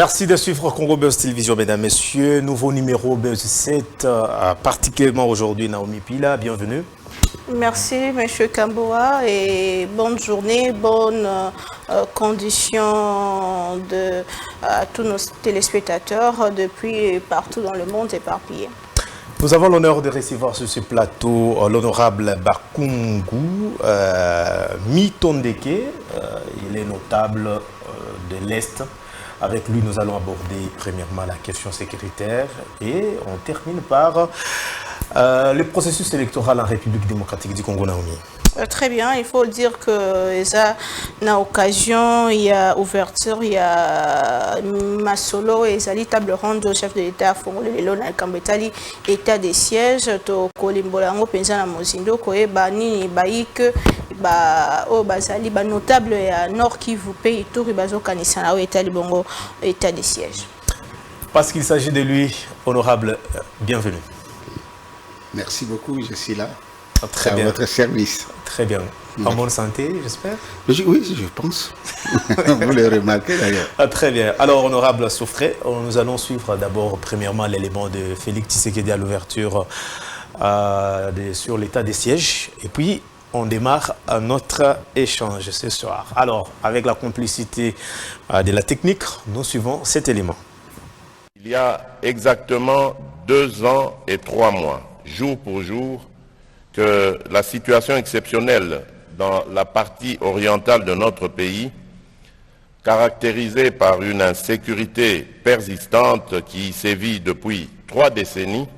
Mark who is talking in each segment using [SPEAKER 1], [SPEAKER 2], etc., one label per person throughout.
[SPEAKER 1] Merci de suivre Congo Buzz Télévision, mesdames, messieurs. Nouveau numéro Buzz 7, particulièrement aujourd'hui, Naomi Pila, bienvenue.
[SPEAKER 2] Merci, M. Kamboa, et bonne journée, bonnes conditions à tous nos téléspectateurs depuis partout dans le monde éparpillés.
[SPEAKER 1] Nous avons l'honneur de recevoir sur ce plateau l'honorable Bakungu Mitondeke. Il est notable de l'Est. Avec lui, nous allons aborder premièrement la question sécuritaire et on termine par le processus électoral en République démocratique du Congo, Naomi.
[SPEAKER 2] Très bien, il faut dire que ça n'a occasion, il y a ouverture, il y a Masolo et Zali table ronde au chef de l'État congolais le Lona Kambetali état des sièges to kolimbolango penza na mozindo koyeba nini baike ba o bazali ba notable ya Nord Kivu pays Ituri bazokanisa na état libongo état des sièges.
[SPEAKER 1] Parce qu'il s'agit de lui, honorable, bienvenue.
[SPEAKER 3] Merci beaucoup, je suis là.
[SPEAKER 1] Très bien.
[SPEAKER 3] À votre service.
[SPEAKER 1] Très bien. En bonne santé, j'espère?
[SPEAKER 3] Oui, je pense. Vous le remarquez d'ailleurs.
[SPEAKER 1] Très bien. Alors, honorable Soufré, nous allons suivre d'abord, premièrement, l'élément de Félix Tshisekedi à l'ouverture sur l'état des sièges. Et puis, on démarre notre échange ce soir. Alors, avec la complicité de la technique, nous suivons cet élément.
[SPEAKER 4] Il y a exactement 2 ans et 3 mois, jour pour jour, que la situation exceptionnelle dans la partie orientale de notre pays, caractérisée par une insécurité persistante qui sévit depuis 3 décennies,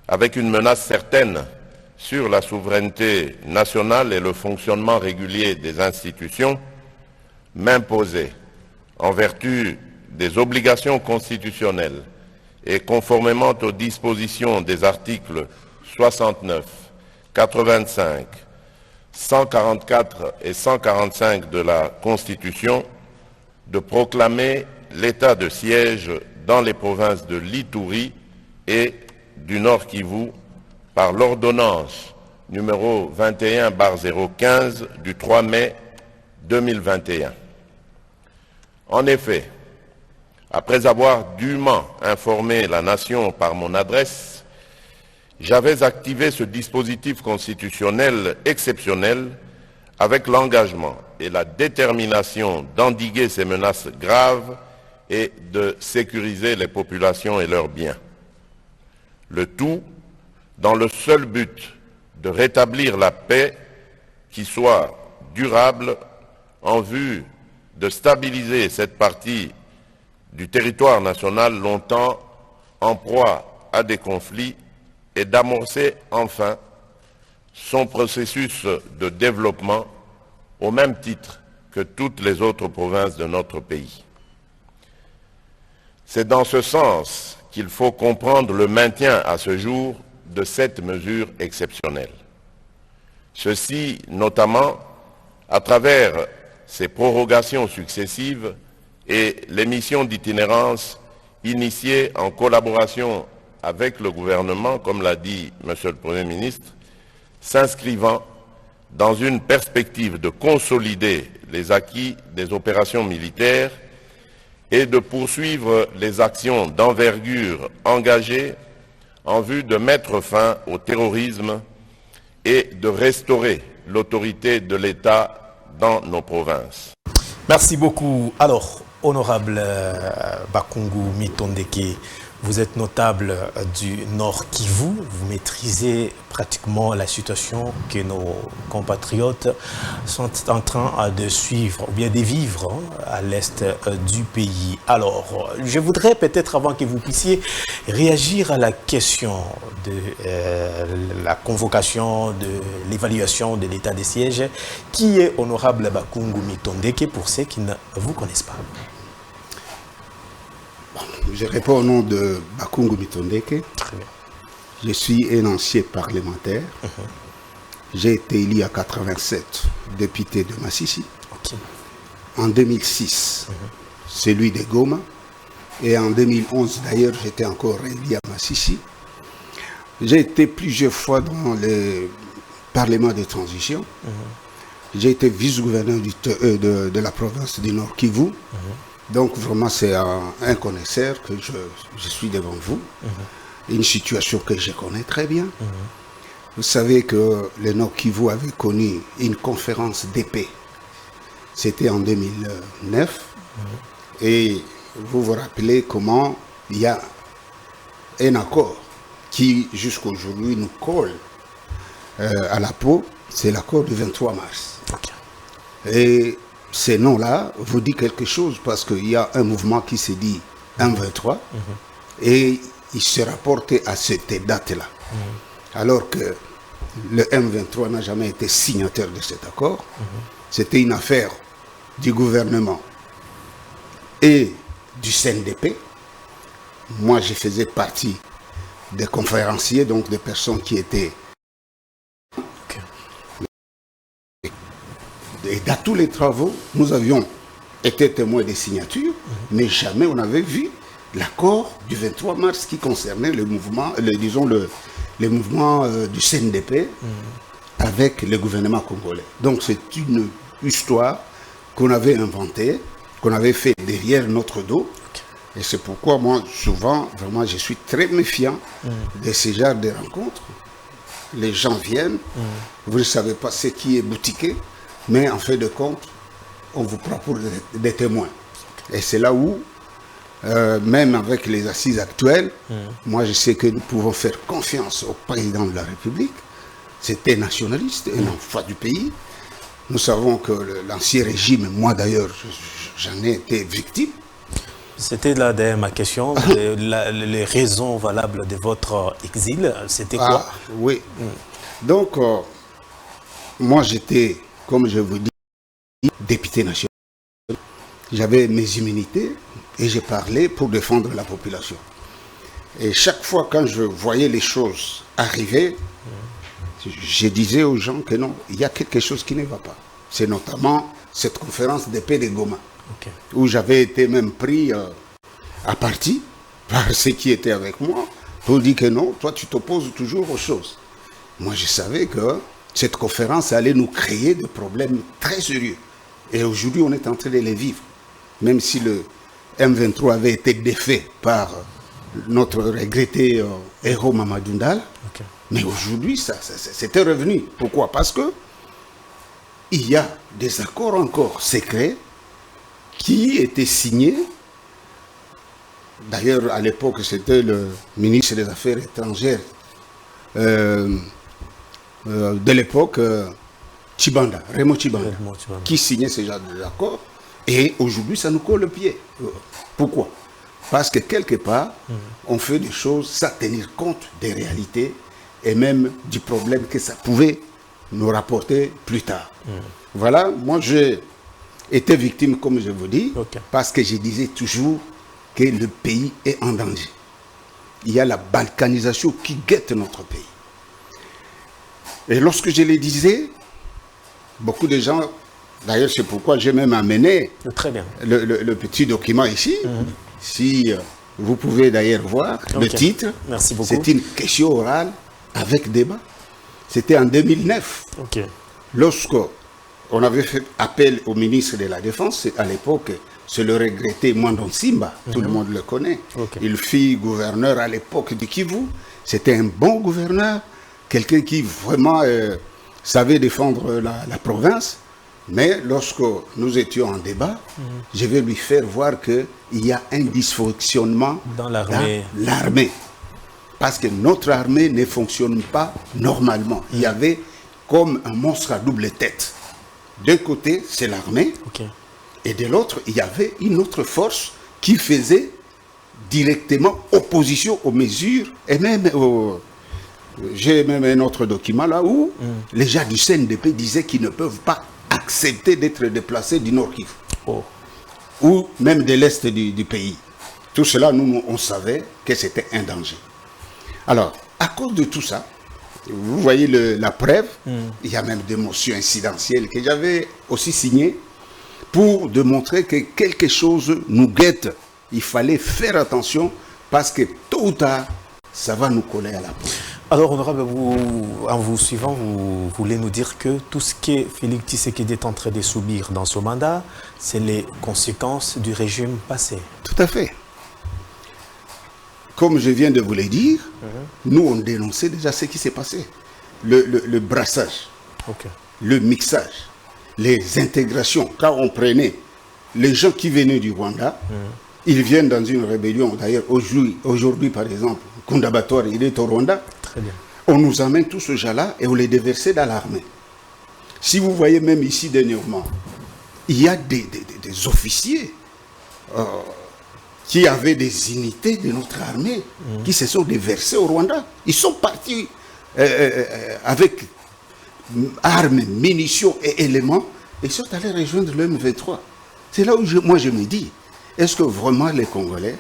[SPEAKER 4] avec une menace certaine sur la souveraineté nationale et le fonctionnement régulier des institutions, m'imposait, en vertu des obligations constitutionnelles et conformément aux dispositions des articles 69, 85, 144 et 145 de la Constitution, de proclamer l'état de siège dans les provinces de l'Ituri et du Nord Kivu par l'ordonnance numéro 21/015 du 3 mai 2021. En effet, après avoir dûment informé la nation par mon adresse, j'avais activé ce dispositif constitutionnel exceptionnel avec l'engagement et la détermination d'endiguer ces menaces graves et de sécuriser les populations et leurs biens. Le tout dans le seul but de rétablir la paix qui soit durable en vue de stabiliser cette partie du territoire national longtemps en proie à des conflits et d'amorcer enfin son processus de développement au même titre que toutes les autres provinces de notre pays. C'est dans ce sens qu'il faut comprendre le maintien à ce jour de cette mesure exceptionnelle. Ceci notamment à travers ces prorogations successives et les missions d'itinérance initiées en collaboration avec le gouvernement, comme l'a dit M. le Premier ministre, s'inscrivant dans une perspective de consolider les acquis des opérations militaires et de poursuivre les actions d'envergure engagées en vue de mettre fin au terrorisme et de restaurer l'autorité de l'État dans nos provinces.
[SPEAKER 1] Merci beaucoup. Alors, honorable Bakungu Mitondeke, vous êtes notable du Nord Kivu, vous maîtrisez pratiquement la situation que nos compatriotes sont en train de suivre, ou bien de vivre à l'est du pays. Alors, je voudrais peut-être, avant que vous puissiez réagir à la question de la convocation, de l'évaluation de l'état des sièges, qui est honorable Bakungu Mitondeke pour ceux qui ne vous connaissent pas.
[SPEAKER 3] Je réponds au nom de Bakungu Mitondeke.
[SPEAKER 1] Très bien.
[SPEAKER 3] Je suis un ancien parlementaire. J'ai été élu à 87, député de Massissi.
[SPEAKER 1] Okay.
[SPEAKER 3] En 2006, celui de Goma. Et en 2011, d'ailleurs, j'étais encore élu à Massissi. J'ai été plusieurs fois dans le Parlement de transition. J'ai été vice-gouverneur de la province du Nord Kivu. Donc vraiment, c'est un connaisseur que je suis devant vous. Une situation que je connais très bien. Vous savez que le Nord Kivu avait connu une conférence de paix. C'était en 2009. Et vous vous rappelez comment il y a un accord qui, jusqu'aujourd'hui, nous colle à la peau. C'est l'accord du 23 mars. Et ces noms-là vous dit quelque chose parce qu'il y a un mouvement qui se dit M23 et il se rapporte à cette date-là. Alors que le M23 n'a jamais été signataire de cet accord. C'était une affaire du gouvernement et du CNDP. Moi, je faisais partie des conférenciers, donc des personnes qui étaient... Et dans tous les travaux, nous avions été témoins des signatures, mais jamais on avait vu l'accord du 23 mars qui concernait le mouvement, le mouvement du CNDP avec le gouvernement congolais. Donc c'est une histoire qu'on avait inventée, qu'on avait fait derrière notre dos. Et c'est pourquoi moi, souvent, vraiment, je suis très méfiant de ce genre de rencontres. Les gens viennent, vous ne savez pas ce qui est boutiqué, mais en fait de compte, on vous prend pour des témoins. Et c'est là où, même avec les assises actuelles, moi je sais que nous pouvons faire confiance au président de la République. C'était nationaliste, un enfant du pays. Nous savons que l'ancien régime, moi d'ailleurs, j'en ai été victime.
[SPEAKER 1] C'était là d'ailleurs ma question, les raisons valables de votre exil, c'était quoi?
[SPEAKER 3] Oui. Donc, moi j'étais, comme je vous dis, député national. J'avais mes immunités et j'ai parlé pour défendre la population. Et chaque fois quand je voyais les choses arriver, je disais aux gens que non, il y a quelque chose qui ne va pas. C'est notamment cette conférence de paix de Goma, où j'avais été même pris à partie par ceux qui étaient avec moi pour dire que non, toi tu t'opposes toujours aux choses. Moi je savais que cette conférence allait nous créer des problèmes très sérieux. Et aujourd'hui on est en train de les vivre. Même si le M23 avait été défait par notre regretté héros Mamadou Ndala, mais aujourd'hui c'était revenu. Pourquoi? Parce que il y a des accords encore secrets qui étaient signés. D'ailleurs, à l'époque, c'était le ministre des Affaires étrangères de l'époque, Tshibanda, Raymond Tshibanda, qui signait ce genre d'accords. Et aujourd'hui, ça nous colle le pied. Pourquoi? Parce que quelque part, on fait des choses sans tenir compte des réalités et même du problème que ça pouvait nous rapporter plus tard. Voilà, moi j'ai été victime, comme je vous dis, parce que je disais toujours que le pays est en danger. Il y a la balkanisation qui guette notre pays. Et lorsque je le disais, beaucoup de gens, d'ailleurs c'est pourquoi j'ai même amené le petit document ici, si vous pouvez d'ailleurs voir le titre.
[SPEAKER 1] Merci beaucoup.
[SPEAKER 3] C'est une question orale avec débat. C'était en 2009. Lorsqu'on avait fait appel au ministre de la Défense, à l'époque, c'est le regretté Mwandon Simba, tout le monde le connaît. Il fut gouverneur à l'époque du Kivu. C'était un bon gouverneur, quelqu'un qui vraiment savait défendre la province. Mais lorsque nous étions en débat, je vais lui faire voir qu'il y a un dysfonctionnement dans l'armée. Parce que notre armée ne fonctionne pas normalement. Il y avait comme un monstre à double tête. D'un côté, c'est l'armée, et de l'autre, il y avait une autre force qui faisait directement opposition aux mesures, et même, j'ai même un autre document là où les gens du CNDP disaient qu'ils ne peuvent pas accepter d'être déplacés du Nord Kivu, ou même de l'Est du pays. Tout cela, nous, on savait que c'était un danger. Alors, à cause de tout ça, vous voyez la preuve, il y a même des motions incidentielles que j'avais aussi signées pour démontrer que quelque chose nous guette. Il fallait faire attention parce que tôt ou tard, ça va nous coller à la peau.
[SPEAKER 1] Alors, honorable, en vous suivant, vous voulez nous dire que tout ce que Félix Tshisekedi est en train de subir dans ce mandat, c'est les conséquences du régime passé.
[SPEAKER 3] Tout à fait. Comme je viens de vous le dire, nous, on dénonçait déjà ce qui s'est passé. Le brassage, le mixage, les intégrations. Quand on prenait les gens qui venaient du Rwanda, ils viennent dans une rébellion. D'ailleurs, aujourd'hui, par exemple, Kundabatoire, il est au Rwanda.
[SPEAKER 1] Très bien.
[SPEAKER 3] On nous amène tous ce gens-là et on les déversait dans l'armée. Si vous voyez même ici dernièrement, il y a des officiers qui avaient des unités de notre armée qui se sont déversés au Rwanda. Ils sont partis avec armes, munitions et éléments et ils sont allés rejoindre le M23. C'est là où moi je me dis, est-ce que vraiment les Congolais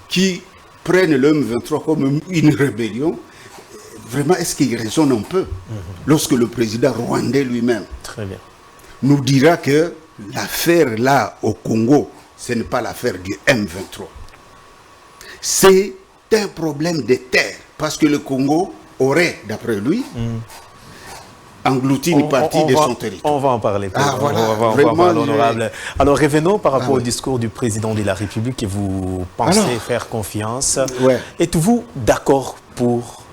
[SPEAKER 3] qui prennent le M23 comme une rébellion, vraiment est-ce qu'ils raisonnent un peu lorsque le président rwandais lui-même nous dira que l'affaire là au Congo, ce n'est pas l'affaire du M23. C'est un problème de terre parce que le Congo aurait, d'après lui, englouti une partie de son territoire.
[SPEAKER 1] On va en parler.
[SPEAKER 3] Voilà,
[SPEAKER 1] on va en parler, honorable. Alors revenons par rapport au discours du président de la République et vous pensez faire confiance. Êtes-vous d'accord pour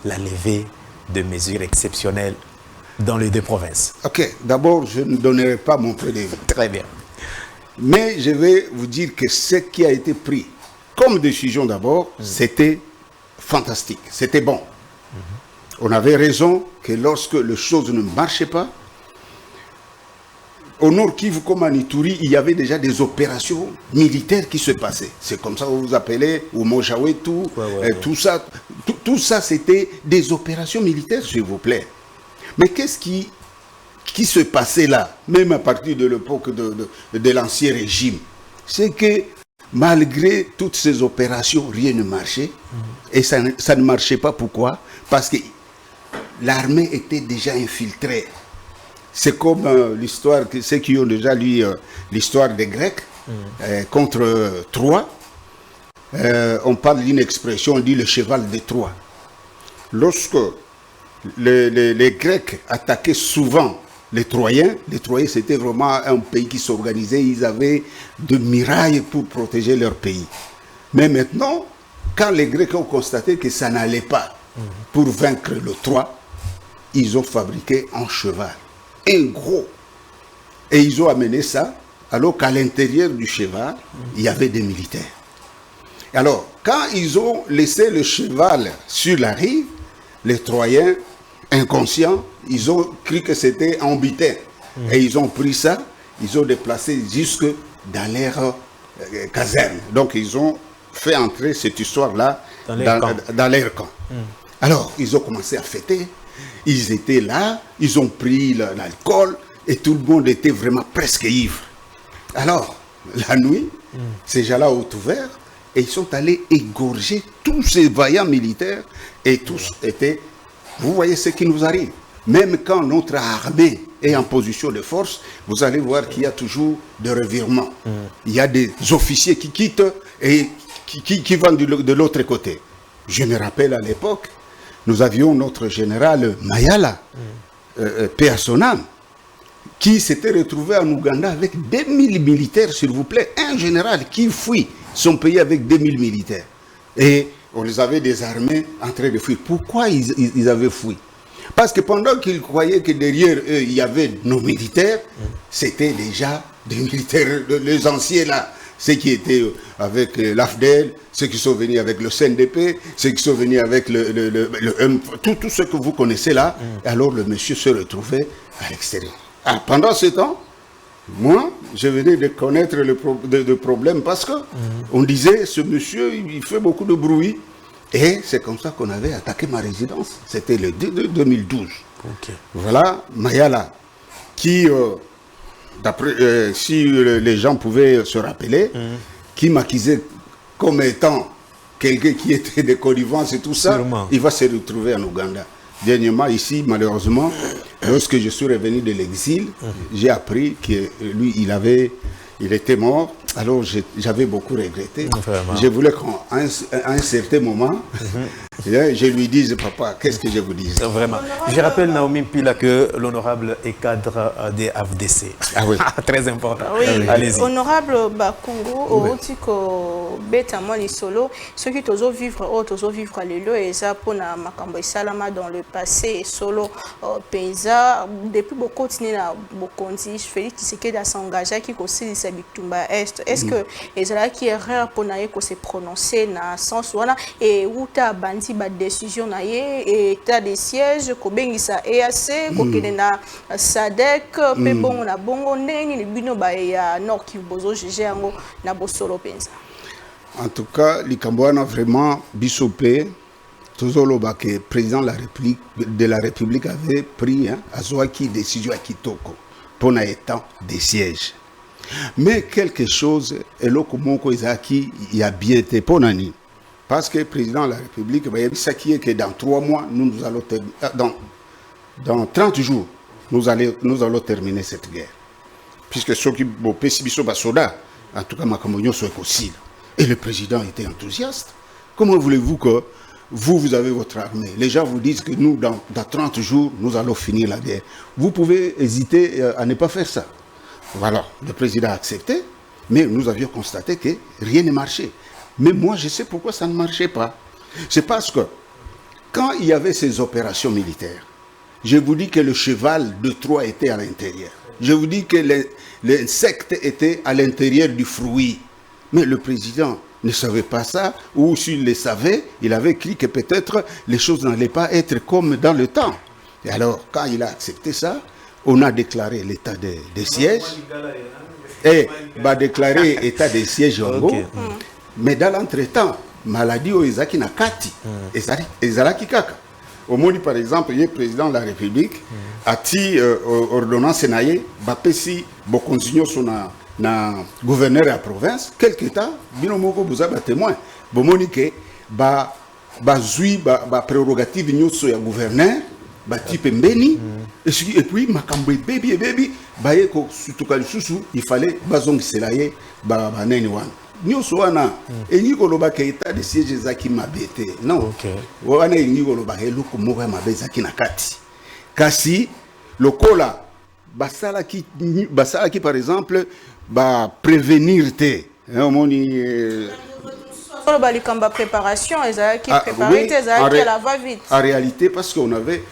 [SPEAKER 1] la levée de mesures exceptionnelles dans les deux provinces?
[SPEAKER 3] Ok, d'abord, je ne donnerai pas mon point de vue.
[SPEAKER 1] Très bien.
[SPEAKER 3] Mais je vais vous dire que ce qui a été pris comme décision d'abord, c'était fantastique, c'était bon. On avait raison que lorsque les choses ne marchaient pas, au Nord Kivu comme à Ituri, il y avait déjà des opérations militaires qui se passaient. C'est comme ça que vous appelez, ou Mojawetu, tout ça. Tout ça, c'était des opérations militaires, s'il vous plaît. Mais qu'est-ce qui se passait là, même à partir de l'époque de l'ancien régime? C'est que malgré toutes ces opérations, rien ne marchait. Et ça ne marchait pas. Pourquoi? Parce que l'armée était déjà infiltrée. C'est comme l'histoire, ceux qui ont déjà lu l'histoire des Grecs contre Troie. On parle d'une expression, on dit le cheval de Troie. Lorsque les Grecs attaquaient souvent les Troyens c'était vraiment un pays qui s'organisait, ils avaient de murailles pour protéger leur pays. Mais maintenant, quand les Grecs ont constaté que ça n'allait pas pour vaincre le Troie, ils ont fabriqué un cheval, un gros. Et ils ont amené ça, alors qu'à l'intérieur du cheval, il y avait des militaires. Alors, quand ils ont laissé le cheval sur la rive, les Troyens, inconscients, ils ont cru que c'était un butin. Et ils ont pris ça, ils ont déplacé jusque dans leur caserne. Donc, ils ont fait entrer cette histoire-là dans leur camp. Alors, ils ont commencé à fêter. Ils étaient là, ils ont pris l'alcool et tout le monde était vraiment presque ivre. Alors, la nuit, ces gens-là ont ouvert et ils sont allés égorger tous ces vaillants militaires et tous étaient... Vous voyez ce qui nous arrive. Même quand notre armée est en position de force, vous allez voir qu'il y a toujours des revirements. Il y a des officiers qui quittent et qui vont de l'autre côté. Je me rappelle à l'époque, nous avions notre général Mayala, paix à son âme, qui s'était retrouvé en Ouganda avec 2000 militaires, s'il vous plaît. Un général qui fuit son pays avec 2000 militaires. Et on les avait désarmés en train de fuir. Pourquoi ils avaient fui? Parce que pendant qu'ils croyaient que derrière eux, il y avait nos militaires, c'était déjà des militaires, les anciens là, ceux qui étaient avec l'AFDEL, ceux qui sont venus avec le CNDP, ceux qui sont venus avec tout ce que vous connaissez là. Alors le monsieur se retrouvait à l'extérieur. Ah, pendant ce temps, moi, je venais de connaître le problème parce que on disait, ce monsieur, il fait beaucoup de bruit. Et c'est comme ça qu'on avait attaqué ma résidence. C'était le 2012. Voilà, Mayala, qui, d'après, si les gens pouvaient se rappeler, qui m'accusait comme étant quelqu'un qui était de connivence et tout ça, sûrement. Il va se retrouver en Ouganda. Dernièrement, ici, malheureusement, lorsque je suis revenu de l'exil, j'ai appris que lui, il était mort Alors j'avais beaucoup regretté.
[SPEAKER 1] Vraiment.
[SPEAKER 3] Je voulais qu'à un certain moment, je lui dise, papa, qu'est-ce que je vous dis?
[SPEAKER 1] Vraiment. Je rappelle, Naomi Pila, que l'honorable est cadre des AFDC.
[SPEAKER 3] Ah oui.
[SPEAKER 1] Très important.
[SPEAKER 2] Oui,
[SPEAKER 1] allez-y.
[SPEAKER 2] honorable Bakungu, au Tiko Betamo Lisolo, ceux qui tozo vivre lelo et ça pour na makambo salama dans le passé solo paysa depuis beaucoup continuer na bokondi Félix Tshisekedi a s'engagé qui aussi sa bitumba est. Est-ce que ezala qui erreur pour na ko se prononcer na sens wana et uta bandi ba décision na ye et état de siège ko bengisa EAC ko kene na SADC pe bongo na bongo ndeni bino ba ya nord qui bozo juger yango na bosolo penza.
[SPEAKER 3] En tout cas, l'Ikambouana vraiment bisopé, toujours le président de la République avait pris à Zouaki décision à Kitoko pour l'état des sièges. Mais quelque chose, et là, comme il y a bien été pour Nani. Parce que le président de la République, ça qui est que dans 3 mois, nous allons dans 30 jours, nous allons terminer cette guerre. Puisque ceux qui ont péssimisé soda, en tout cas, Makamonio soit possible. Et le président était enthousiaste. Comment voulez-vous que vous avez votre armée? Les gens vous disent que nous, dans 30 jours, nous allons finir la guerre. Vous pouvez hésiter à ne pas faire ça. Voilà, le président a accepté, mais nous avions constaté que rien ne marchait. Mais moi, je sais pourquoi ça ne marchait pas. C'est parce que quand il y avait ces opérations militaires, je vous dis que le cheval de Troie était à l'intérieur. Je vous dis que l'insecte était à l'intérieur du fruit. Mais le président ne savait pas ça, ou s'il le savait, il avait écrit que peut-être les choses n'allaient pas être comme dans le temps. Et alors, quand il a accepté ça, on a déclaré l'état des sièges, et va déclarer état des sièges en gros. Mais dans l'entretemps, maladie au Ezaki Nakati, Ezalaki Kaka. Au Moni, par exemple, le président de la République a dit ordonnance naïe, Bapesi, Bokonzinyo, son na gouverneur de la province, quelque temps, binomoko vous avez témoin. Bomoni ke ba zui ba prérogative nyoso ya gouverneur, ba type mbeni, et puis makambo baby ba yeko sutuka lisusu, il fallait bazong selaye ba neni wana. Nyoso wana enyi koloba ke état de siège zaki mabete. Non. Wana enyi koloba eloko moko ya mabeza ki na kati. Kasi lokola basala ki par exemple ba prévenir te
[SPEAKER 2] préparation qui préparer qui la va vite
[SPEAKER 3] en réalité parce qu'on avait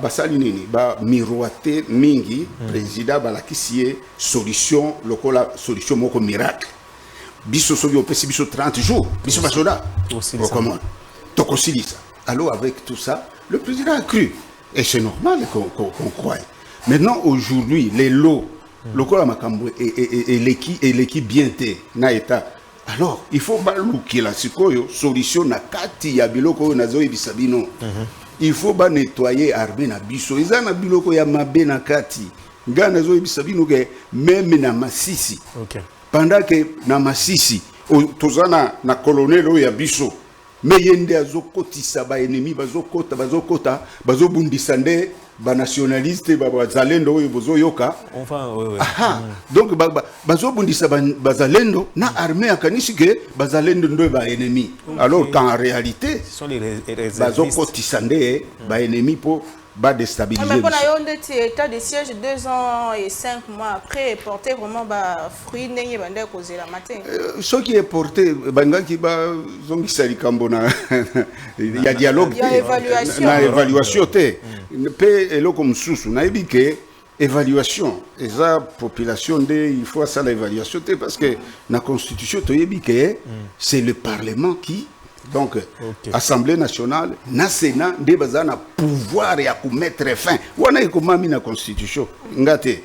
[SPEAKER 3] basalinini ba miroité mingi président balakisié solution lokola solution moko miracle biso sobi opesi biso 30 jours biso basoda comment tokosilisa. Alors avec tout ça le président a cru et c'est normal qu'on croie. Maintenant aujourd'hui les lots lokola makambo et l'équipe bien té na état. Alors il faut balukila sikoyo solution na kati ya biloko na zoyi bisabino. Il faut ba nettoyer arbe na biso eza na biloko ya mabe na kati ngana zoyi bisabino ke même na Masisi. Pendant que na Masisi tozana na colonel ya biso mais yende azokotisa ba ennemi bazokota bazobundisande ba nationaliste ba zalendo oyo bozoyoka donc bazobundisa bazalendo na armée akanisi ke bazalendo ndo ba ennemi alors qu'en réalité
[SPEAKER 1] ce sont les réservistes
[SPEAKER 3] bazokotisande ba ennemi pour déstabiliser.
[SPEAKER 2] Mais pour l'état de siège 2 ans et 5 mois après porter vraiment ba fruit n'enye bande causer la matin.
[SPEAKER 3] Ce qui est porté bangaki ba zongisa likambo na il y a dialogue,
[SPEAKER 2] il y a évaluation.
[SPEAKER 3] Na évaluation te. Pe eloko msusu na ebike évaluation eza population de il faut ça l'évaluation te parce que na constitution to yebike c'est le parlement qui donc Assemblée nationale na Sénat de bazana pouvoir ya ku mettre fin wana ikomami na constitution ngate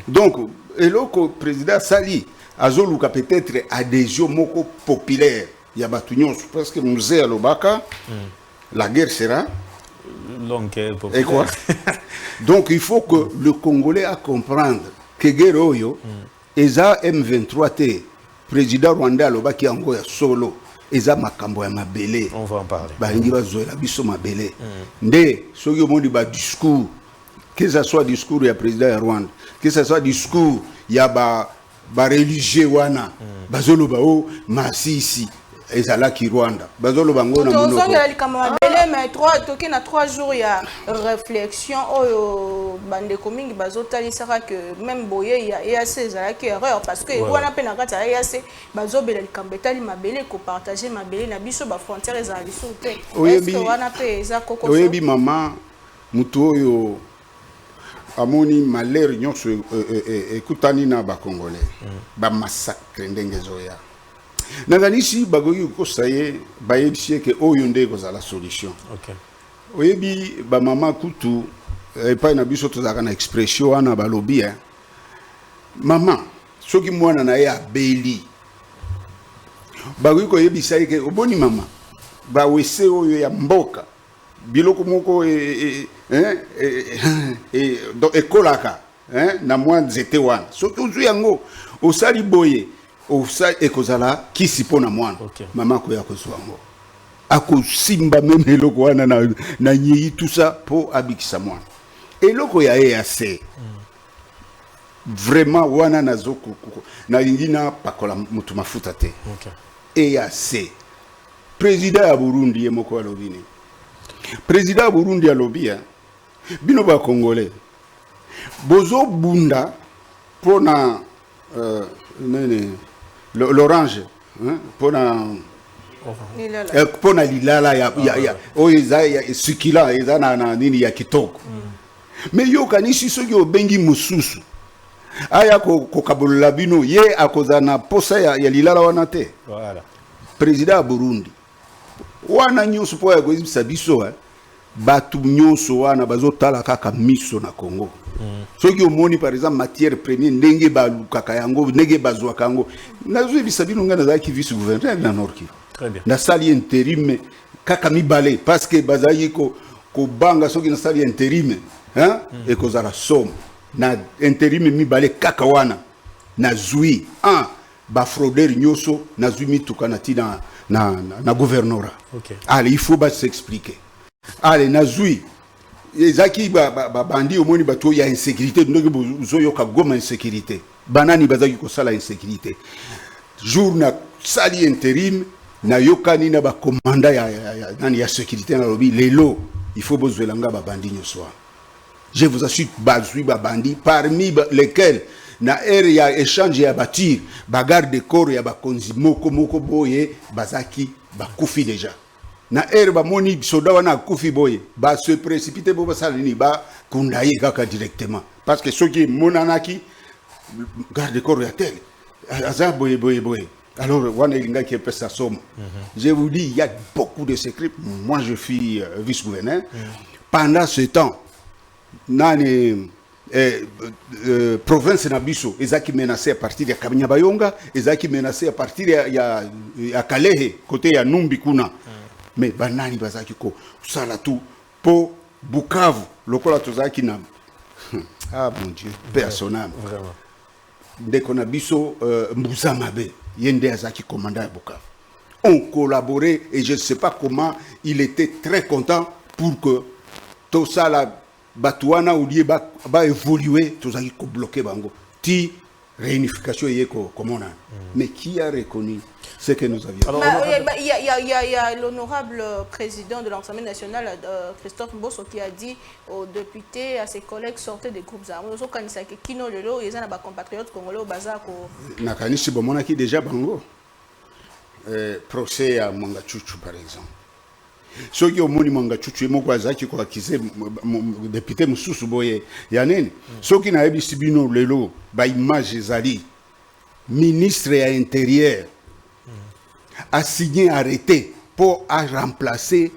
[SPEAKER 3] donc eloko président sali azoluka peut-être adhésion moko populaire ya batu nyonso parce que musée alobaka la guerre sera
[SPEAKER 1] longue
[SPEAKER 3] et quoi donc il faut que le Congolais a comprendre que guerre oyo eza M23 te président Rwanda alobaki yango ya solo eza makambo ya mabele.
[SPEAKER 1] On va en parler.
[SPEAKER 3] Balingi bazoela biso mabele. Nde soki omondi ba discours que ça soit discours ya président ya Rwanda, que ça soit discours ya ba ba religieux wana bazoloba o Masisi ezalaki Rwanda bazoloba ngo na monoko
[SPEAKER 2] tozongela likambo mabele mais toki na 3 jours ya réflexion oyo bandeko mingi bazotalisaka que même boye ya EAC ezalaki erreur parce que wana pe na kati ya EAC bazobela likambo etali mabele ko partager mabele na biso ba frontière ezala biso te est-ce que wana pe eza koko
[SPEAKER 3] oyebi mama mutu oyo amoni malheur nyonso ekutani na bakongolais bamassacre ndenge ezoya nanganisi bagoki kokosa ye bayebisi ye ke oyo nde ekozala solution oyebi bamama kutu epai na biso tozalaka na expression wana balobi mama soki mwana na ye abeli bagoki koyebisa ye ke oboni mama bawese oyo ya mboka biloko moko ekolaka na mwa nzete wana soki ozwi yango osali boye osali ekozala kisi mpona mwana mama koya kozwa yango akosimba meme eloko wana na nyei tusa mpo abikisa mwana eloko ya EAC vraiment wana nalingi napakola mutu mafuta te EAC président ya Burundi ye moko alobi nini président ya Burundi alobi bino ba congolais bozo bunda pona l'orange pona pona lilala ya oyo ya sukila eza na nini ya kitoko mais yo kanisi soki obengi mususu aya kokabolola bino ye akoza na posa ya lilala wana te voilà président ya Burundi wana nyonso po ya koyebisa biso batu nyonso wana bazotala kaka miso na Congo soki omoni par exemple matière première ndenge balukaka yango ndenge bazwaka yango nazoyebisa bino nga nazalaki vice gouverneur na Nord Kivu très bien nasali intérim kaka mibale parce que bazali kobanga soki nasali intérim ekozala somme na intérim mibale kaka wana nazwi bafraudeur nyonso nazwi mituka na tina na gouvernorat allez il faut s'expliquer allez nazwi ezaki bandi omoni bato ya insécurité ndenge bozoyoka Goma insécurité banani bazaki kosala insécurité jour na sali intérim na yokani na bakomanda ya sécurité na lobi lelo il faut bozwelanga babandi nyonso je vous assure bazwi babandi parmi lesquels na ere ya échange ya batir bagarde de corps ya bakonzi moko boye bazaki bakufi déjà na ere bamoni soda wana akufi boye ba se précipiter bo basala ni ba kundaye kaka directement parce que ceux qui monanaki garde de corps ya tel aza boye alors wana ilinga qui peut sa somme je vous dis il y a beaucoup de secrets moi je suis vice-gouverneur pendant ce temps nani province na biso ezaki menacé à partir de Kabanyabayonga ezaki menacé à partir ya Kalehe côté ya Numbi kuna mais banani bazaki ko sala tout po Bukavu lokola tozaki na mon Dieu personnel vraiment ndeko na biso Mbusa Mabe yende azaki commandant à Bukavu on collaborait et je ne sais pas comment il était très content pour que tout ça là Batouana ou lié ba évoluer, tous qui bloqué bango. Ti réunification yeko comme on a. Mais qui a reconnu ce que nous avions?
[SPEAKER 2] Il y a l'honorable président de l'Assemblée nationale, Christophe Mbosso, qui a dit aux députés, à ses collègues, sortez des groupes armés. Nous avons dit Kino Lelo, ils ont des compatriotes congolais au bazar.
[SPEAKER 3] Nakanishi Bomonaki déjà bango. Procès à Mangachuchu par exemple. Ceux qui ont moni Mangachuchu moko azaki ko akize député mususu boye ya nini ceux qui na ebisi bino lelo ba image ezali ministre ya intérieur a signé arrêté pour remplacer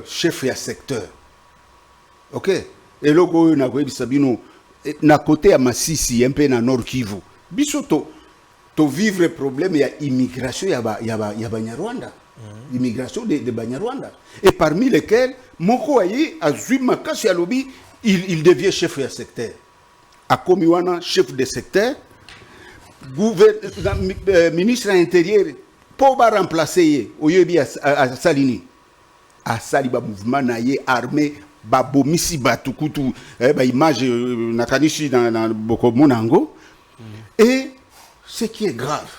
[SPEAKER 3] chef ya secteur. OK et loko na ko ebisa bino na côté ya Masisi un peu na Nord Kivu bisoto to vivre problème ya immigration ya Banyarwanda immigration de Banyarwanda et parmi lesquels moko ayi azui makasi ya lobi il devient chef de secteur akomi wana chef de secteur ministre intérieur pour ba remplacer ye oyebi a salini a sali ba mouvement na ye armé babomisi batukutu image nakanishi na bokomonango. Et ce qui est grave,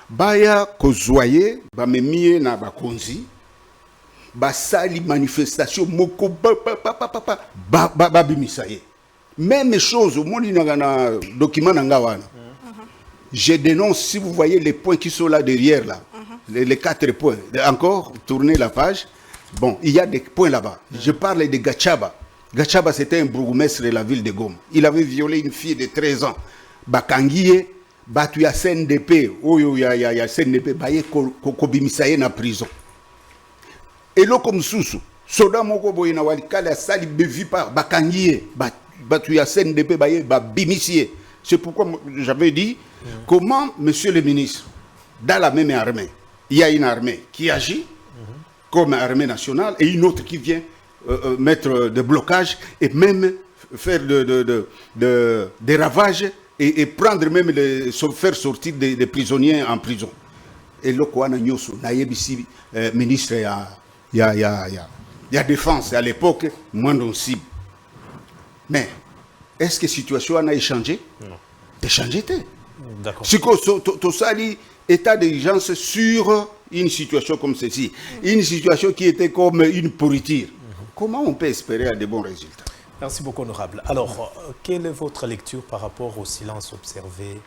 [SPEAKER 3] baya kozwaye bamemie na bakonzi basali manifestation moko babimisa ye. Même chose au monde na document nanga wana. Je dénonce, si vous voyez les points qui sont là derrière là, les 4 points. Encore, tournez la page. Bon, il y a des points là-bas. Je parle de Gachaba. Gachaba, c'était un bourgmestre de la ville de Goma. Il avait violé une fille de 13 ans. Bakangiye, batuya CNDP, ya CNDP, baye kobimisaye na prison. Et là, comme Soussou, soda moko boye na walikale sali bevi par bakangiye, batuya CNDP, baye babimisiye. C'est pourquoi j'avais dit, comment, monsieur le ministre, dans la même armée, il y a une armée qui agit comme armée nationale et une autre qui vient mettre des blocages et même faire des ravages et prendre même, faire sortir des prisonniers en prison. Et là, quoi, Nayebisi, ministre, il y a défense à l'époque, moins non cible. Mais, est-ce que la situation a changé? Non. Échangé.
[SPEAKER 1] D'accord.
[SPEAKER 3] Si tu sali état d'urgence sur une situation comme celle-ci, une situation qui était comme une pourriture, comment on peut espérer à de bons résultats?
[SPEAKER 1] Merci beaucoup, honorable. Alors, quelle est votre lecture par rapport au silence observé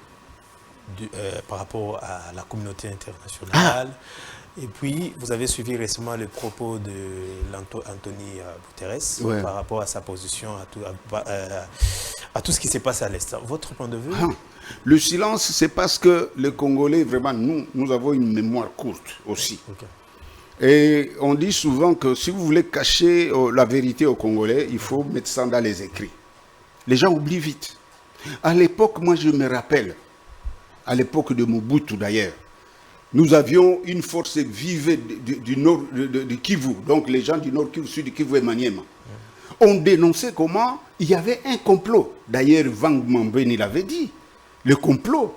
[SPEAKER 1] par rapport à la communauté internationale? Et puis, vous avez suivi récemment le propos de Anthony Guterres par rapport à sa position, à tout ce qui s'est passé à l'Est. Votre point de vue?
[SPEAKER 3] Le silence, c'est parce que les Congolais, vraiment, nous avons une mémoire courte aussi. Okay. Et on dit souvent que si vous voulez cacher la vérité aux Congolais, il faut mettre ça dans les écrits. Les gens oublient vite. À l'époque, moi je me rappelle, à l'époque de Mobutu d'ailleurs, nous avions une force vive du nord de Kivu, donc les gens du nord Kivu, sud Kivu et Maniema. On dénonçait comment il y avait un complot. D'ailleurs, Van Mambeni l'avait dit. Le complot,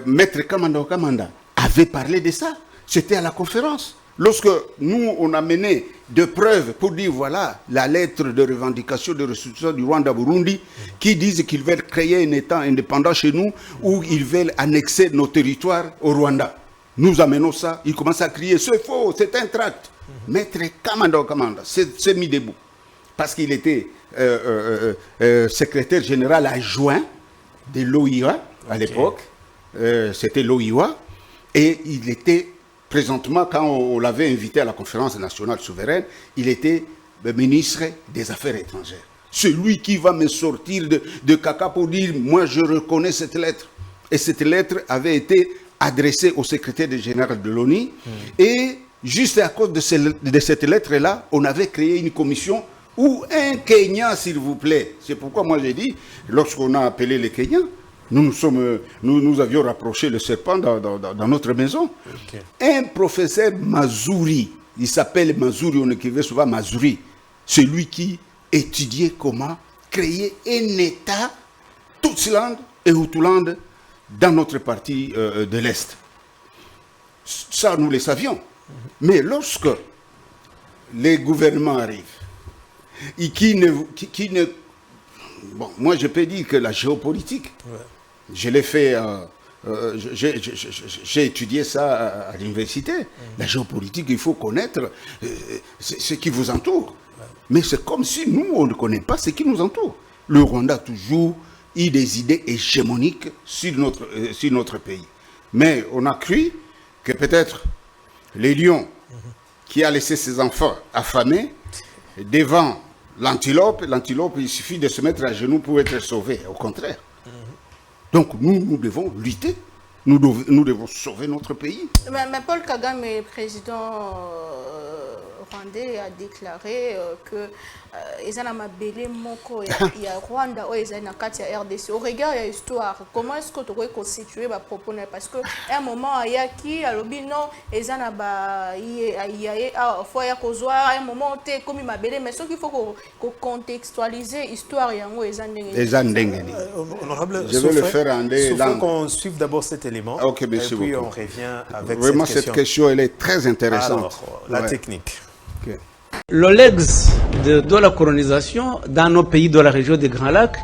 [SPEAKER 3] Maître Kamanda avait parlé de ça. C'était à la conférence. Lorsque nous, on a mené des preuves pour dire, voilà, la lettre de revendication de restitution du Rwanda-Burundi, qui disent qu'ils veulent créer un État indépendant chez nous, ou ils veulent annexer nos territoires au Rwanda. Nous amenons ça, ils commencent à crier, c'est faux, c'est un tract. Maître Kamanda s'est mis debout. Parce qu'il était secrétaire général adjoint de l'OIA à l'époque. C'était l'OIA. Et il était... Présentement, quand on l'avait invité à la conférence nationale souveraine, il était le ministre des Affaires étrangères. Celui qui va me sortir de caca pour dire, moi je reconnais cette lettre. Et cette lettre avait été adressée au secrétaire général de l'ONU. Et juste à cause de cette lettre-là, on avait créé une commission où un Kenyan, s'il vous plaît. C'est pourquoi moi j'ai dit, lorsqu'on a appelé les Kenyans, nous avions rapproché le serpent dans notre maison. Okay. Un professeur Mazuri, il s'appelle Mazuri, on écrivait souvent Mazuri, celui qui étudiait comment créer un État Tutsiland et Hutuland dans notre partie de l'Est. Ça, nous le savions. Mais lorsque les gouvernements arrivent, et qui ne... Bon, moi je peux dire que la géopolitique... Ouais. Je l'ai fait, j'ai étudié ça à l'université. La géopolitique, il faut connaître ce qui vous entoure. Mais c'est comme si nous, on ne connaît pas ce qui nous entoure. Le Rwanda a toujours eu des idées hégémoniques sur notre pays. Mais on a cru que peut-être les lions qui a laissé ses enfants affamés devant l'antilope, il suffit de se mettre à genoux pour être sauvé. Au contraire. Donc nous devons lutter, nous devons sauver notre pays.
[SPEAKER 2] Mais Paul Kagame, président rwandais, a déclaré que il y a Rwanda, il y a RDC. Au regard de l'histoire, comment est-ce que tu pourrais constituer ma propos? Parce qu'à un moment, il y a qui a lobby non, il y a un moment comme il m'a belé, mais ce qu'il faut contextualiser l'histoire,
[SPEAKER 1] honorable,
[SPEAKER 3] je vais le faire en deux langues.
[SPEAKER 1] Il faut qu'on suive d'abord cet élément.
[SPEAKER 3] Okay,
[SPEAKER 1] et puis on revient avec
[SPEAKER 3] vraiment cette question, elle est très intéressante.
[SPEAKER 1] Alors, la technique.
[SPEAKER 3] Okay.
[SPEAKER 5] Le legs de la colonisation dans nos pays de la région des Grands Lacs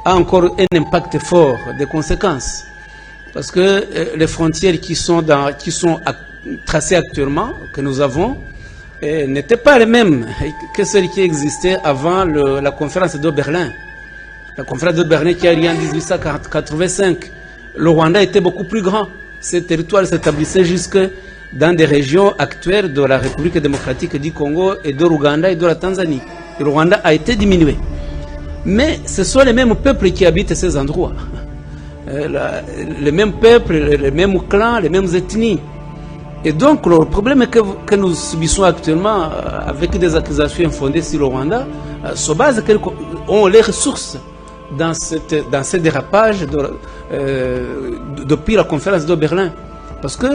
[SPEAKER 5] a encore un impact fort, des conséquences. Parce que les frontières qui sont tracées actuellement, que nous avons, n'étaient pas les mêmes que celles qui existaient avant la conférence de Berlin. La conférence de Berlin qui a eu lieu en 1885. Le Rwanda était beaucoup plus grand. Ces territoires s'établissaient jusque dans des régions actuelles de la République démocratique du Congo et de l'Ouganda et de la Tanzanie. Le Rwanda a été diminué. Mais ce sont les mêmes peuples qui habitent ces endroits. Les mêmes peuples, les mêmes clans, les mêmes ethnies. Et donc, le problème que nous subissons actuellement avec des accusations infondées sur le Rwanda se base ont les ressources dans ce dérapage depuis la conférence de Berlin. Parce que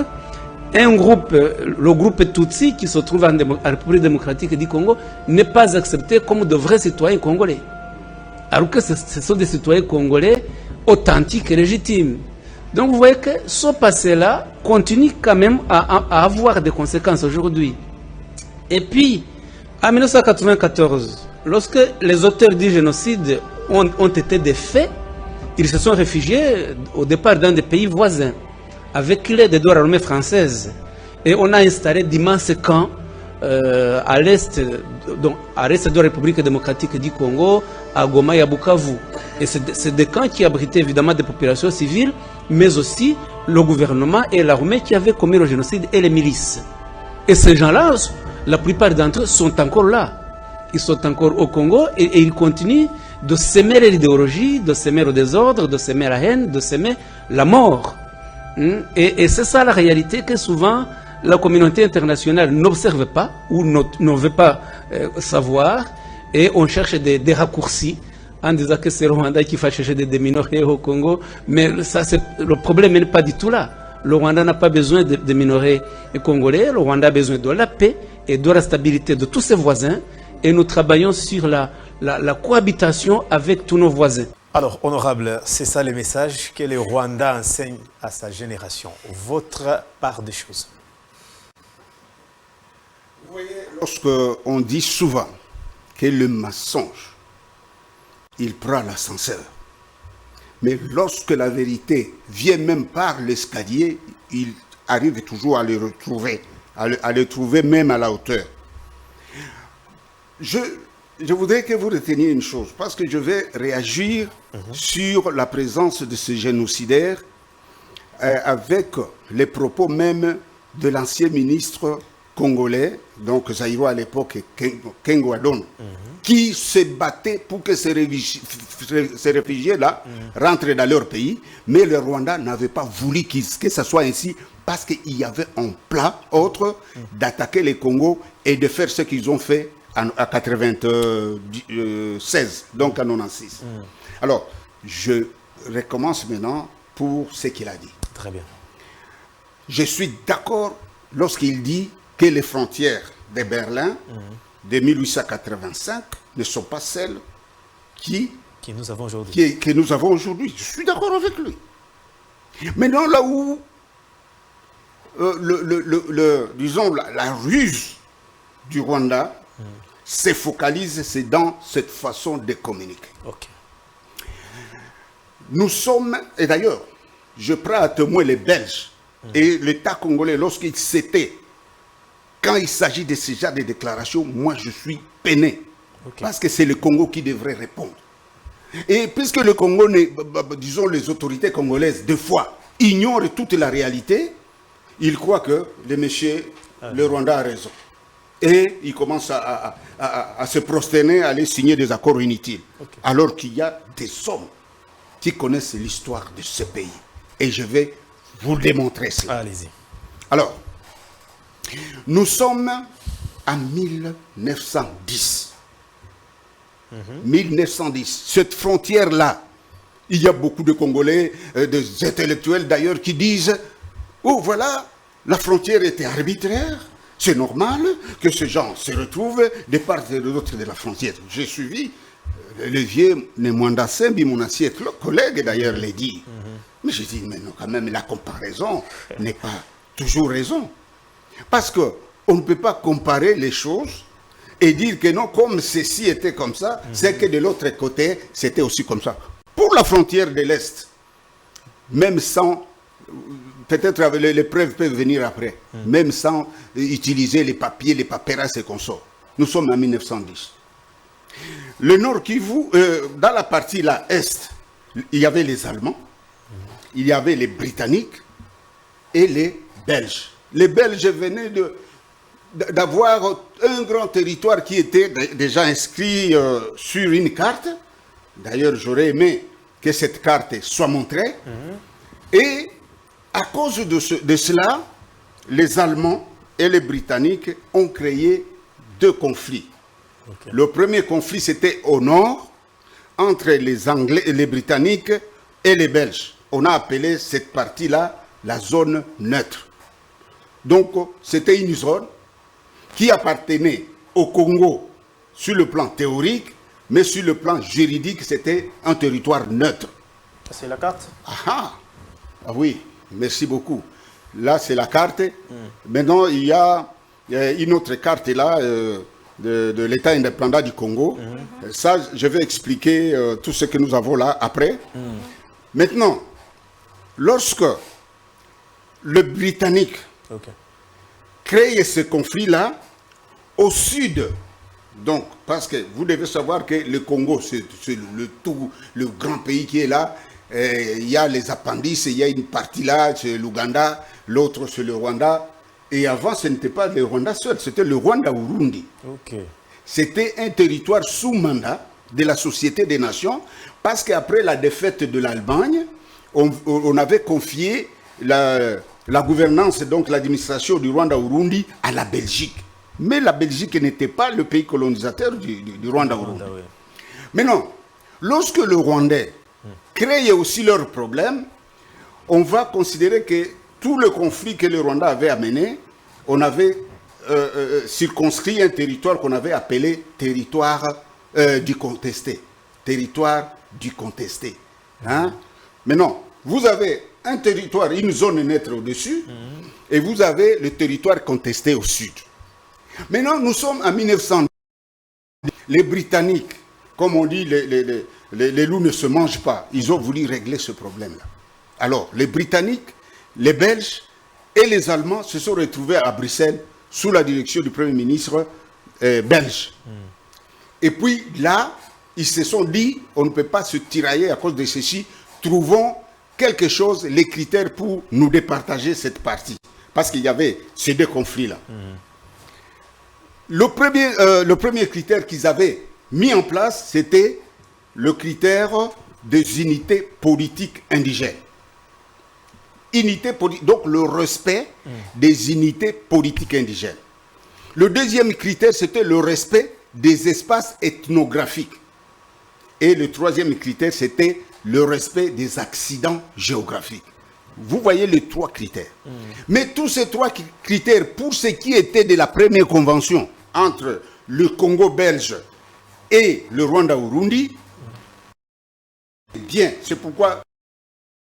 [SPEAKER 5] le groupe Tutsi qui se trouve en République démocratique du Congo n'est pas accepté comme de vrais citoyens congolais. Alors que ce sont des citoyens congolais authentiques et légitimes. Donc vous voyez que ce passé-là continue quand même à avoir des conséquences aujourd'hui. Et puis, en 1994, lorsque les auteurs du génocide ont été défaits, ils se sont réfugiés au départ dans des pays voisins, avec l'aide de l'armée française. Et on a installé d'immenses camps à l'est de la République démocratique du Congo, à Goma et à Bukavu. Et c'est des camps qui abritaient évidemment des populations civiles, mais aussi le gouvernement et l'armée qui avaient commis le génocide et les milices. Et ces gens-là, la plupart d'entre eux sont encore là. Ils sont encore au Congo et ils continuent de s'aimer l'idéologie, de s'aimer le désordre, de s'aimer la haine, de s'aimer la mort. Et c'est ça la réalité que souvent la communauté internationale n'observe pas ou ne veut pas savoir, et on cherche des raccourcis en disant que c'est le Rwanda qui va chercher des minorités au Congo, mais ça, le problème n'est pas du tout là. Le Rwanda n'a pas besoin de minorités congolais, le Rwanda a besoin de la paix et de la stabilité de tous ses voisins, et nous travaillons sur la cohabitation avec tous nos voisins.
[SPEAKER 1] Alors, honorable, c'est ça le message que le Rwanda enseigne à sa génération. Votre part des choses.
[SPEAKER 3] Vous voyez, lorsqu'on dit souvent que le mensonge, il prend l'ascenseur. Mais lorsque la vérité vient même par l'escalier, il arrive toujours à le retrouver, à le trouver même à la hauteur. Je voudrais que vous reteniez une chose, parce que je vais réagir sur la présence de ce génocidaire avec les propos même de l'ancien ministre congolais, donc Zaïro à l'époque, Kengo Adon, qui se battait pour que ces réfugiés-là rentrent dans leur pays, mais le Rwanda n'avait pas voulu que ça soit ainsi, parce qu'il y avait un plan autre d'attaquer les Congos et de faire ce qu'ils ont fait à 96, donc en 96. Alors, je recommence maintenant pour ce qu'il a dit.
[SPEAKER 1] Très bien.
[SPEAKER 3] Je suis d'accord lorsqu'il dit que les frontières de Berlin de 1885 ne sont pas celles que nous avons aujourd'hui. Je suis d'accord avec lui. Maintenant, là où disons la ruse du Rwanda se focalise, c'est dans cette façon de communiquer.
[SPEAKER 1] Okay.
[SPEAKER 3] Nous sommes, et d'ailleurs, je prends à témoin les Belges et l'État congolais, lorsqu'il s'était, quand il s'agit de ce genre de déclarations, moi je suis peiné. Okay. Parce que c'est le Congo qui devrait répondre. Et puisque le Congo, disons les autorités congolaises, des fois, ignorent toute la réalité, ils croient que le Rwanda a raison. Et ils commencent à se prosterner, à aller signer des accords inutiles. Okay. Alors qu'il y a des hommes qui connaissent l'histoire de ce pays. Et je vais vous démontrer cela.
[SPEAKER 1] Allez-y.
[SPEAKER 3] Alors, nous sommes en 1910. 1910. Cette frontière-là, il y a beaucoup de Congolais, des intellectuels d'ailleurs, qui disent « Oh, voilà, la frontière était arbitraire. C'est normal que ces gens se retrouvent de part et d'autre de la frontière. » J'ai suivi le vieux Nemwanda Sembi, mon ancien collègue d'ailleurs, l'a dit. Mais j'ai dit, mais non, quand même, la comparaison n'est pas toujours raison. Parce qu'on ne peut pas comparer les choses et dire que non, comme ceci était comme ça, c'est que de l'autre côté, c'était aussi comme ça. Pour la frontière de l'Est, même sans, peut-être les preuves peuvent venir après, même sans utiliser les papiers, les paperasses et qu'on sort. Nous sommes en 1910. Le Nord Kivu, dans la partie là, Est, il y avait les Allemands, il y avait les Britanniques et les Belges. Les Belges venaient d'avoir un grand territoire qui était déjà inscrit sur une carte. D'ailleurs, j'aurais aimé que cette carte soit montrée. Et à cause de cela, les Allemands et les Britanniques ont créé 2 conflits. Okay. Le premier conflit, c'était au nord, entre les Anglais, les Britanniques et les Belges. On a appelé cette partie-là la zone neutre. Donc, c'était une zone qui appartenait au Congo sur le plan théorique, mais sur le plan juridique, c'était un territoire neutre.
[SPEAKER 1] C'est la carte?
[SPEAKER 3] Ah oui, merci beaucoup. Là, c'est la carte. Maintenant, il y a une autre carte là de l'État indépendant du Congo. Ça, je vais expliquer tout ce que nous avons là après. Maintenant, lorsque le Britannique crée ce conflit-là, au sud, donc, parce que vous devez savoir que le Congo, c'est le grand pays qui est là. Il y a les appendices, il y a une partie là, c'est l'Ouganda, l'autre c'est le Rwanda. Et avant, ce n'était pas le Rwanda seul, c'était le Rwanda-Urundi. C'était un territoire sous mandat de la Société des Nations, parce qu'après la défaite de l'Allemagne, on avait confié la gouvernance, donc l'administration du Rwanda-Urundi à la Belgique. Mais la Belgique n'était pas le pays colonisateur du Rwanda-Urundi. Mais non, lorsque le Rwandais crée aussi leurs problèmes, on va considérer que tout le conflit que le Rwanda avait amené, on avait circonscrit un territoire qu'on avait appelé territoire du contesté. Territoire du contesté. Hein? Mais non, vous avez un territoire, une zone neutre au-dessus, et vous avez le territoire contesté au sud. Maintenant, nous sommes en 1910. Les Britanniques, comme on dit, les loups ne se mangent pas. Ils ont voulu régler ce problème-là. Alors, les Britanniques, les Belges et les Allemands se sont retrouvés à Bruxelles sous la direction du Premier ministre belge. Et puis là, ils se sont dit, on ne peut pas se tirailler à cause de ceci, trouvons quelque chose, les critères pour nous départager cette partie. Parce qu'il y avait ces 2 conflits-là. Le premier critère qu'ils avaient mis en place, c'était le critère des unités politiques indigènes. Donc le respect des unités politiques indigènes. Le deuxième critère, c'était le respect des espaces ethnographiques. Et le troisième critère, c'était le respect des accidents géographiques. Vous voyez les 3 critères. Mais tous ces 3 critères, pour ce qui était de la première convention entre le Congo belge et le Rwanda-Urundi, bien, c'est pourquoi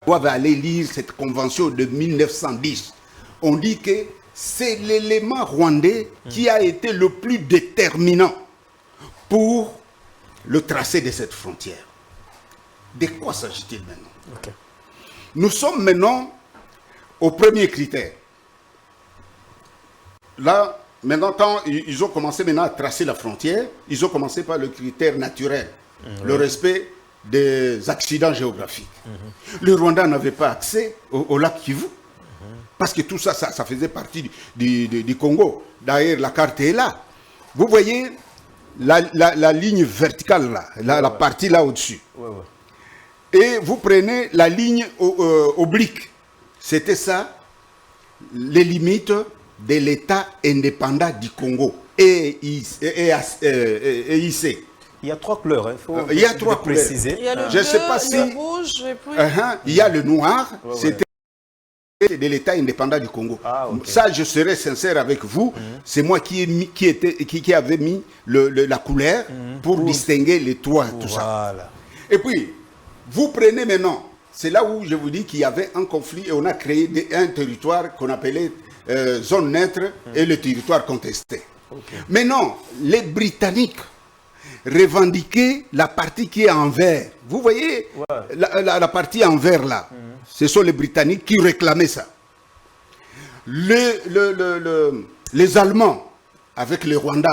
[SPEAKER 3] on doit aller lire cette convention de 1910. On dit que c'est l'élément rwandais qui a été le plus déterminant pour le tracé de cette frontière. De quoi s'agit-il maintenant? Nous sommes maintenant au premier critère. Là, maintenant, quand ils ont commencé maintenant à tracer la frontière, ils ont commencé par le critère naturel, le respect des accidents géographiques. Le Rwanda n'avait pas accès au lac Kivu, parce que tout ça, ça faisait partie du Congo. D'ailleurs, la carte est là. Vous voyez la ligne verticale là, la partie là au-dessus. Et vous prenez la ligne oblique. C'était ça, les limites de l'État indépendant du Congo. Et IC.
[SPEAKER 1] Il y a 3 couleurs, il faut
[SPEAKER 3] il y a 3
[SPEAKER 1] préciser.
[SPEAKER 2] Il y a le
[SPEAKER 3] Je
[SPEAKER 2] bleu,
[SPEAKER 3] sais pas si...
[SPEAKER 2] le rouge et puis...
[SPEAKER 3] il y a le noir, c'était de l'État indépendant du Congo. Ça, je serai sincère avec vous, c'est moi qui avait mis la couleur pour distinguer les 3, tout ça. Et puis, vous prenez maintenant, c'est là où je vous dis qu'il y avait un conflit et on a créé un territoire qu'on appelait zone neutre et le territoire contesté.
[SPEAKER 1] Okay.
[SPEAKER 3] Maintenant, les Britanniques revendiquaient la partie qui est en vert. Vous voyez, la partie en vert là, ce sont les Britanniques qui réclamaient ça. Les Allemands, avec les Rwandais,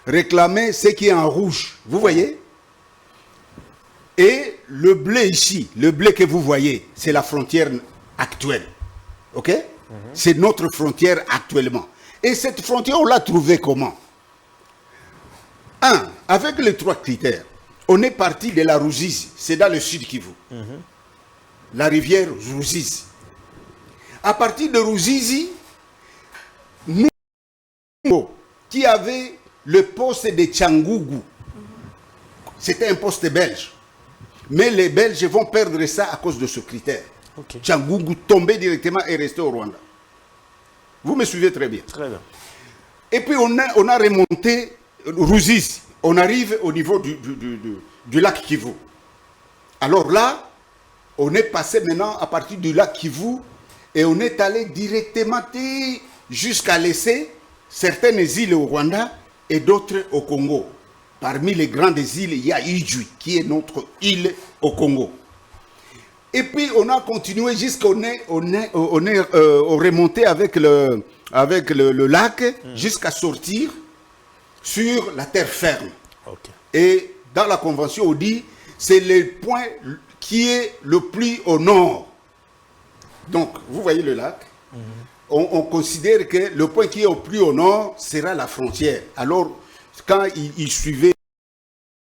[SPEAKER 3] réclamaient ce qui est en rouge. Vous voyez? Et le blé ici, le blé que vous voyez, c'est la frontière actuelle. OK? C'est notre frontière actuellement. Et cette frontière, on l'a trouvée comment? Avec les 3 critères, on est parti de la Ruzizi, c'est dans le sud Kivu. La rivière Ruzizi. À partir de Ruzizi, nous, qui avait le poste de Tchangougou, c'était un poste belge. Mais les Belges vont perdre ça à cause de ce critère. Okay. Tchangougou tombait directement et restait au Rwanda. Vous me suivez très bien.
[SPEAKER 1] Très bien.
[SPEAKER 3] Et puis on a remonté Ruzizi. On arrive au niveau du lac Kivu. Alors là, on est passé maintenant à partir du lac Kivu et on est allé directement jusqu'à laisser certaines îles au Rwanda et d'autres au Congo. Parmi les grandes îles, il y a Ijwi, qui est notre île au Congo. Et puis, on a continué jusqu'à remonté avec le lac jusqu'à sortir sur la terre ferme. Okay. Et dans la convention, on dit c'est le point qui est le plus au nord. Donc, vous voyez le lac. On considère que le point qui est au plus au nord sera la frontière. Alors, quand il suivait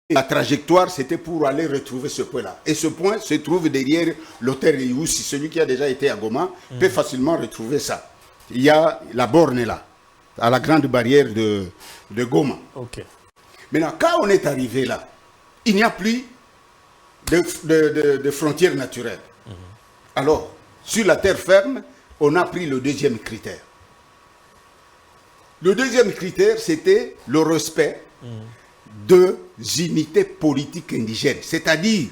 [SPEAKER 3] la trajectoire, c'était pour aller retrouver ce point-là. Et ce point se trouve derrière l'hôtel Youssi. Celui qui a déjà été à Goma peut facilement retrouver ça. Il y a la borne là, à la grande barrière de Goma.
[SPEAKER 1] Okay.
[SPEAKER 3] Maintenant, quand on est arrivé là, il n'y a plus de frontières naturelles. Alors, sur la terre ferme, on a pris le deuxième critère. Le deuxième critère, c'était le respect de unités politiques indigènes, c'est-à-dire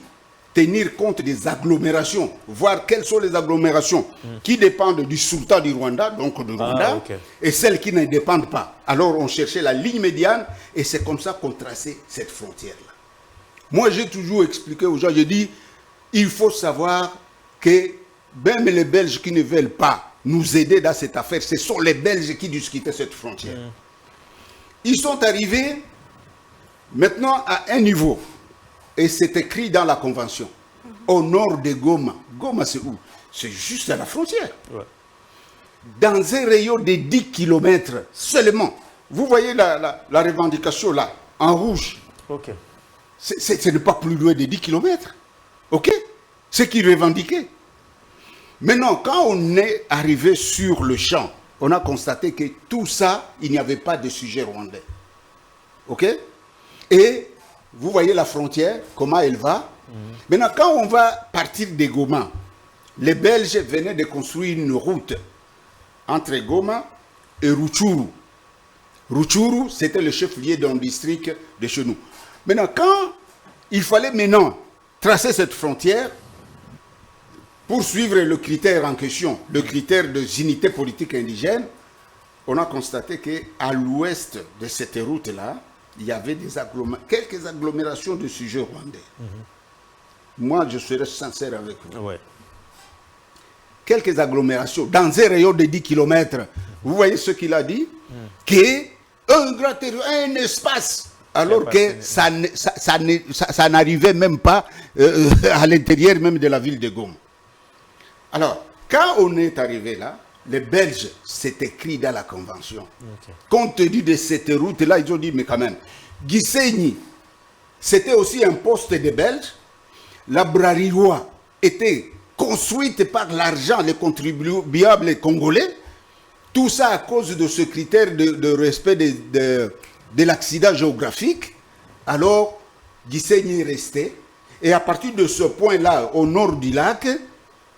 [SPEAKER 3] tenir compte des agglomérations, voir quelles sont les agglomérations qui dépendent du sultan du Rwanda, donc du Rwanda, et celles qui ne dépendent pas. Alors on cherchait la ligne médiane et c'est comme ça qu'on traçait cette frontière-là. Moi j'ai toujours expliqué aux gens, je dis, il faut savoir que même les Belges qui ne veulent pas nous aider dans cette affaire, ce sont les Belges qui discutaient cette frontière. Ils sont arrivés maintenant à un niveau, et c'est écrit dans la convention, au nord de Goma. Goma, c'est où? C'est juste à la frontière. Ouais. Dans un rayon de 10 km seulement. Vous voyez la revendication là, en rouge. Okay. Ce n'est pas plus loin de 10 km. OK? Ce qu'ils revendiquaient. Maintenant, quand on est arrivé sur le champ, on a constaté que tout ça, il n'y avait pas de sujet rwandais. OK? Et vous voyez la frontière, comment elle va. Maintenant, quand on va partir de Goma, les Belges venaient de construire une route entre Goma et Rutshuru. Rutshuru, c'était le chef-lieu d'un district de chez nous. Maintenant, quand il fallait maintenant tracer cette frontière, pour suivre le critère en question, le critère de unité politique indigène, on a constaté qu'à l'ouest de cette route-là, il y avait quelques agglomérations de sujets rwandais. Moi, je serai sincère avec vous. Ouais. Quelques agglomérations, dans un rayon de 10 km, vous voyez ce qu'il a dit? Qu'un grand territoire, un espace, alors que ça n'arrivait même pas à l'intérieur même de la ville de Goma. Alors, quand on est arrivé là, les Belges, c'est écrit dans la convention. Okay. Compte tenu de cette route-là, ils ont dit, mais quand même, Gisenyi, c'était aussi un poste des Belges. La Brarirois était construite par l'argent des contribuables congolais. Tout ça à cause de ce critère de respect de l'accident géographique. Alors, Gisenyi est resté. Et à partir de ce point-là, au nord du lac,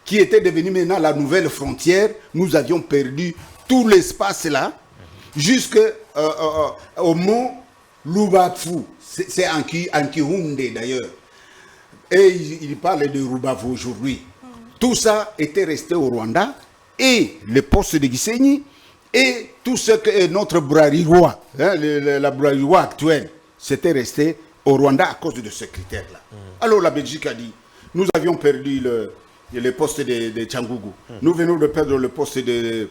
[SPEAKER 3] qui était devenu maintenant la nouvelle frontière, nous avions perdu tout l'espace là, jusqu'au mont Lubavu. C'est en Kirundi d'ailleurs. Et il parle de Rubavu aujourd'hui. Tout ça était resté au Rwanda et le poste de Gisenyi Et tout ce que notre Brahiriwa, hein, la Brahiriwa actuelle, c'était resté au Rwanda à cause de ce critère-là. Alors la Belgique a dit, nous avions perdu le poste de Tchangougou. Nous venons de perdre le poste de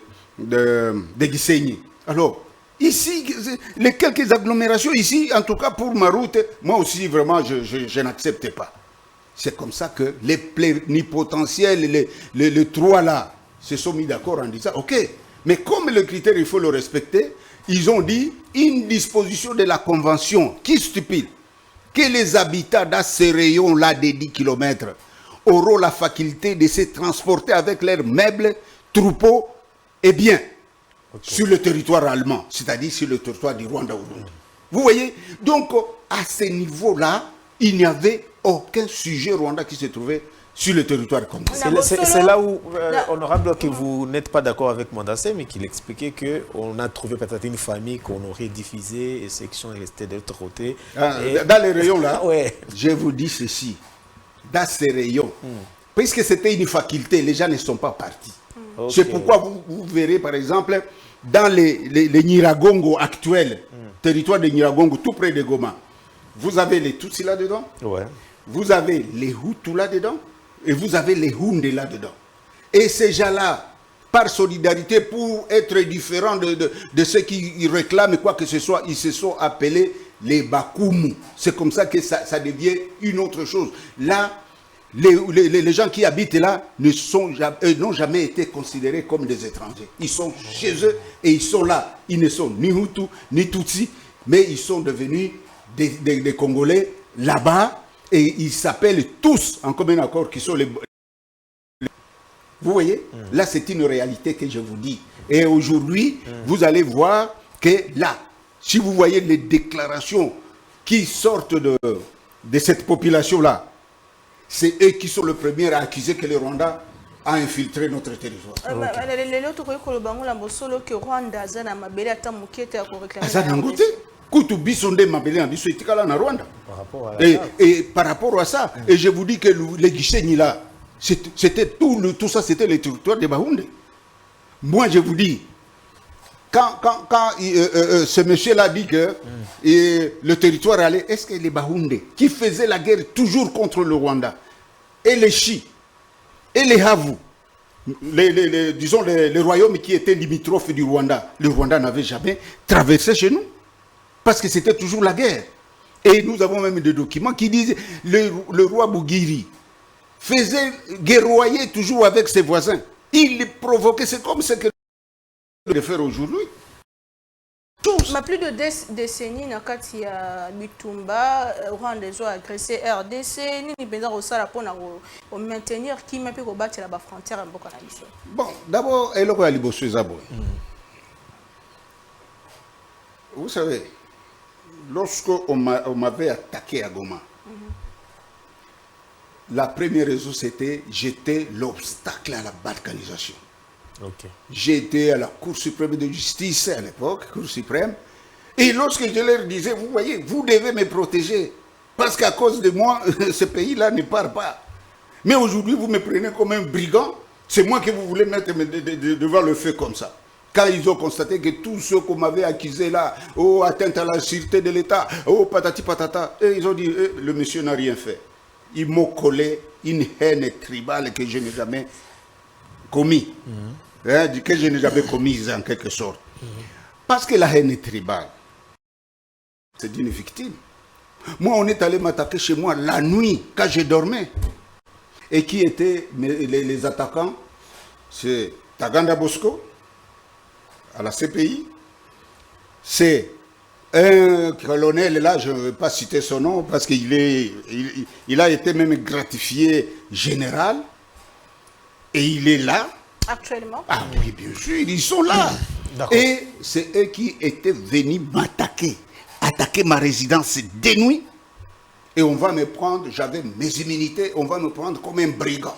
[SPEAKER 3] Gisenyi. Alors, ici, les quelques agglomérations ici, en tout cas pour ma route, moi aussi, vraiment, je n'accepte pas. C'est comme ça que les plénipotentiels, les trois là, se sont mis d'accord en disant, ok, mais comme le critère, il faut le respecter, ils ont dit une disposition de la Convention qui stipule que les habitants dans ces rayons-là des 10 km auront la faculté de se transporter avec leurs meubles, troupeaux et biens sur le territoire allemand, c'est-à-dire sur le territoire du Rwanda. Vous voyez? Donc, à ce niveau-là, il n'y avait aucun sujet rwandais qui se trouvait sur le territoire congolais.
[SPEAKER 1] C'est là où, honorable, que vous n'êtes pas d'accord avec Mandassé, mais qu'il expliquait qu'on a trouvé peut-être une famille qu'on aurait diffusée et section est restée de l'autre côté.
[SPEAKER 3] Dans les rayons là,
[SPEAKER 1] ouais.
[SPEAKER 3] Je vous dis ceci, dans ces rayons, puisque c'était une faculté, les gens ne sont pas partis. Okay. C'est pourquoi vous verrez par exemple, dans les Nyiragongo actuels, territoire de Nyiragongo, tout près de Goma, vous avez les Tutsis là-dedans,
[SPEAKER 1] ouais. Vous
[SPEAKER 3] avez les Hutus là-dedans, et vous avez les Houndé là-dedans. Et ces gens-là, par solidarité, pour être différents de ceux qui réclament quoi que ce soit, ils se sont appelés les Bakumu. C'est comme ça que ça devient une autre chose. Là, les gens qui habitent là n'ont jamais été considérés comme des étrangers. Ils sont chez eux et ils sont là. Ils ne sont ni Hutus, ni Tutsis, mais ils sont devenus des Congolais là-bas. Et ils s'appellent tous en commun accord qui sont les... Vous voyez, là c'est une réalité que je vous dis. Et aujourd'hui, vous allez voir que là, si vous voyez les déclarations qui sortent de cette population-là, c'est eux qui sont les premiers à accuser que le Rwanda a infiltré notre territoire. Et par rapport à ça, et je vous dis que les Gisenyi là, c'était tout ça, c'était le territoire de Baoundé. Moi, je vous dis, quand ce monsieur-là dit que le territoire allait, est-ce que les Baoundé, qui faisaient la guerre toujours contre le Rwanda, et les Chi, et les Havu, disons les royaumes qui étaient limitrophes du Rwanda, le Rwanda n'avait jamais traversé chez nous. Parce que c'était toujours la guerre. Et nous avons même des documents qui disent le roi Bougiri faisait guerroyer toujours avec ses voisins. Il les provoquait, c'est comme ce que de faire aujourd'hui.
[SPEAKER 2] Mais plus de décennies, il y a Bitumba, Rwanda a agressé RDC, ni besoin de ça pour maintenir qui m'a pu combattre la frontière.
[SPEAKER 3] Bon, d'abord, elle a libéré vous savez, lorsqu'on m'avait attaqué à Goma, la première raison c'était j'étais l'obstacle à la balkanisation. Okay. J'étais à la Cour suprême de justice à l'époque, Cour suprême, et lorsque je leur disais, vous voyez, vous devez me protéger, parce qu'à cause de moi, ce pays-là ne part pas. Mais aujourd'hui, vous me prenez comme un brigand, c'est moi que vous voulez mettre devant le feu comme ça. Quand ils ont constaté que tous ceux qu'on m'avait accusés là, oh, atteinte à la sûreté de l'État, oh, patati patata, et ils ont dit, le monsieur n'a rien fait. Ils m'ont collé une haine tribale que je n'ai jamais commise. Que je n'ai jamais commise en quelque sorte. Parce que la haine tribale, c'est d'une victime. Moi, on est allé m'attaquer chez moi la nuit, quand je dormais. Et qui étaient les attaquants? C'est Taganda Bosco, à la CPI. C'est un colonel, là, je ne vais pas citer son nom, parce qu'il a été même gratifié général. Et il est là.
[SPEAKER 2] Actuellement?
[SPEAKER 3] Ah oui, bien sûr, ils sont là. Et c'est eux qui étaient venus m'attaquer. Attaquer ma résidence de nuit. Et on va me prendre, j'avais mes immunités, on va me prendre comme un brigand.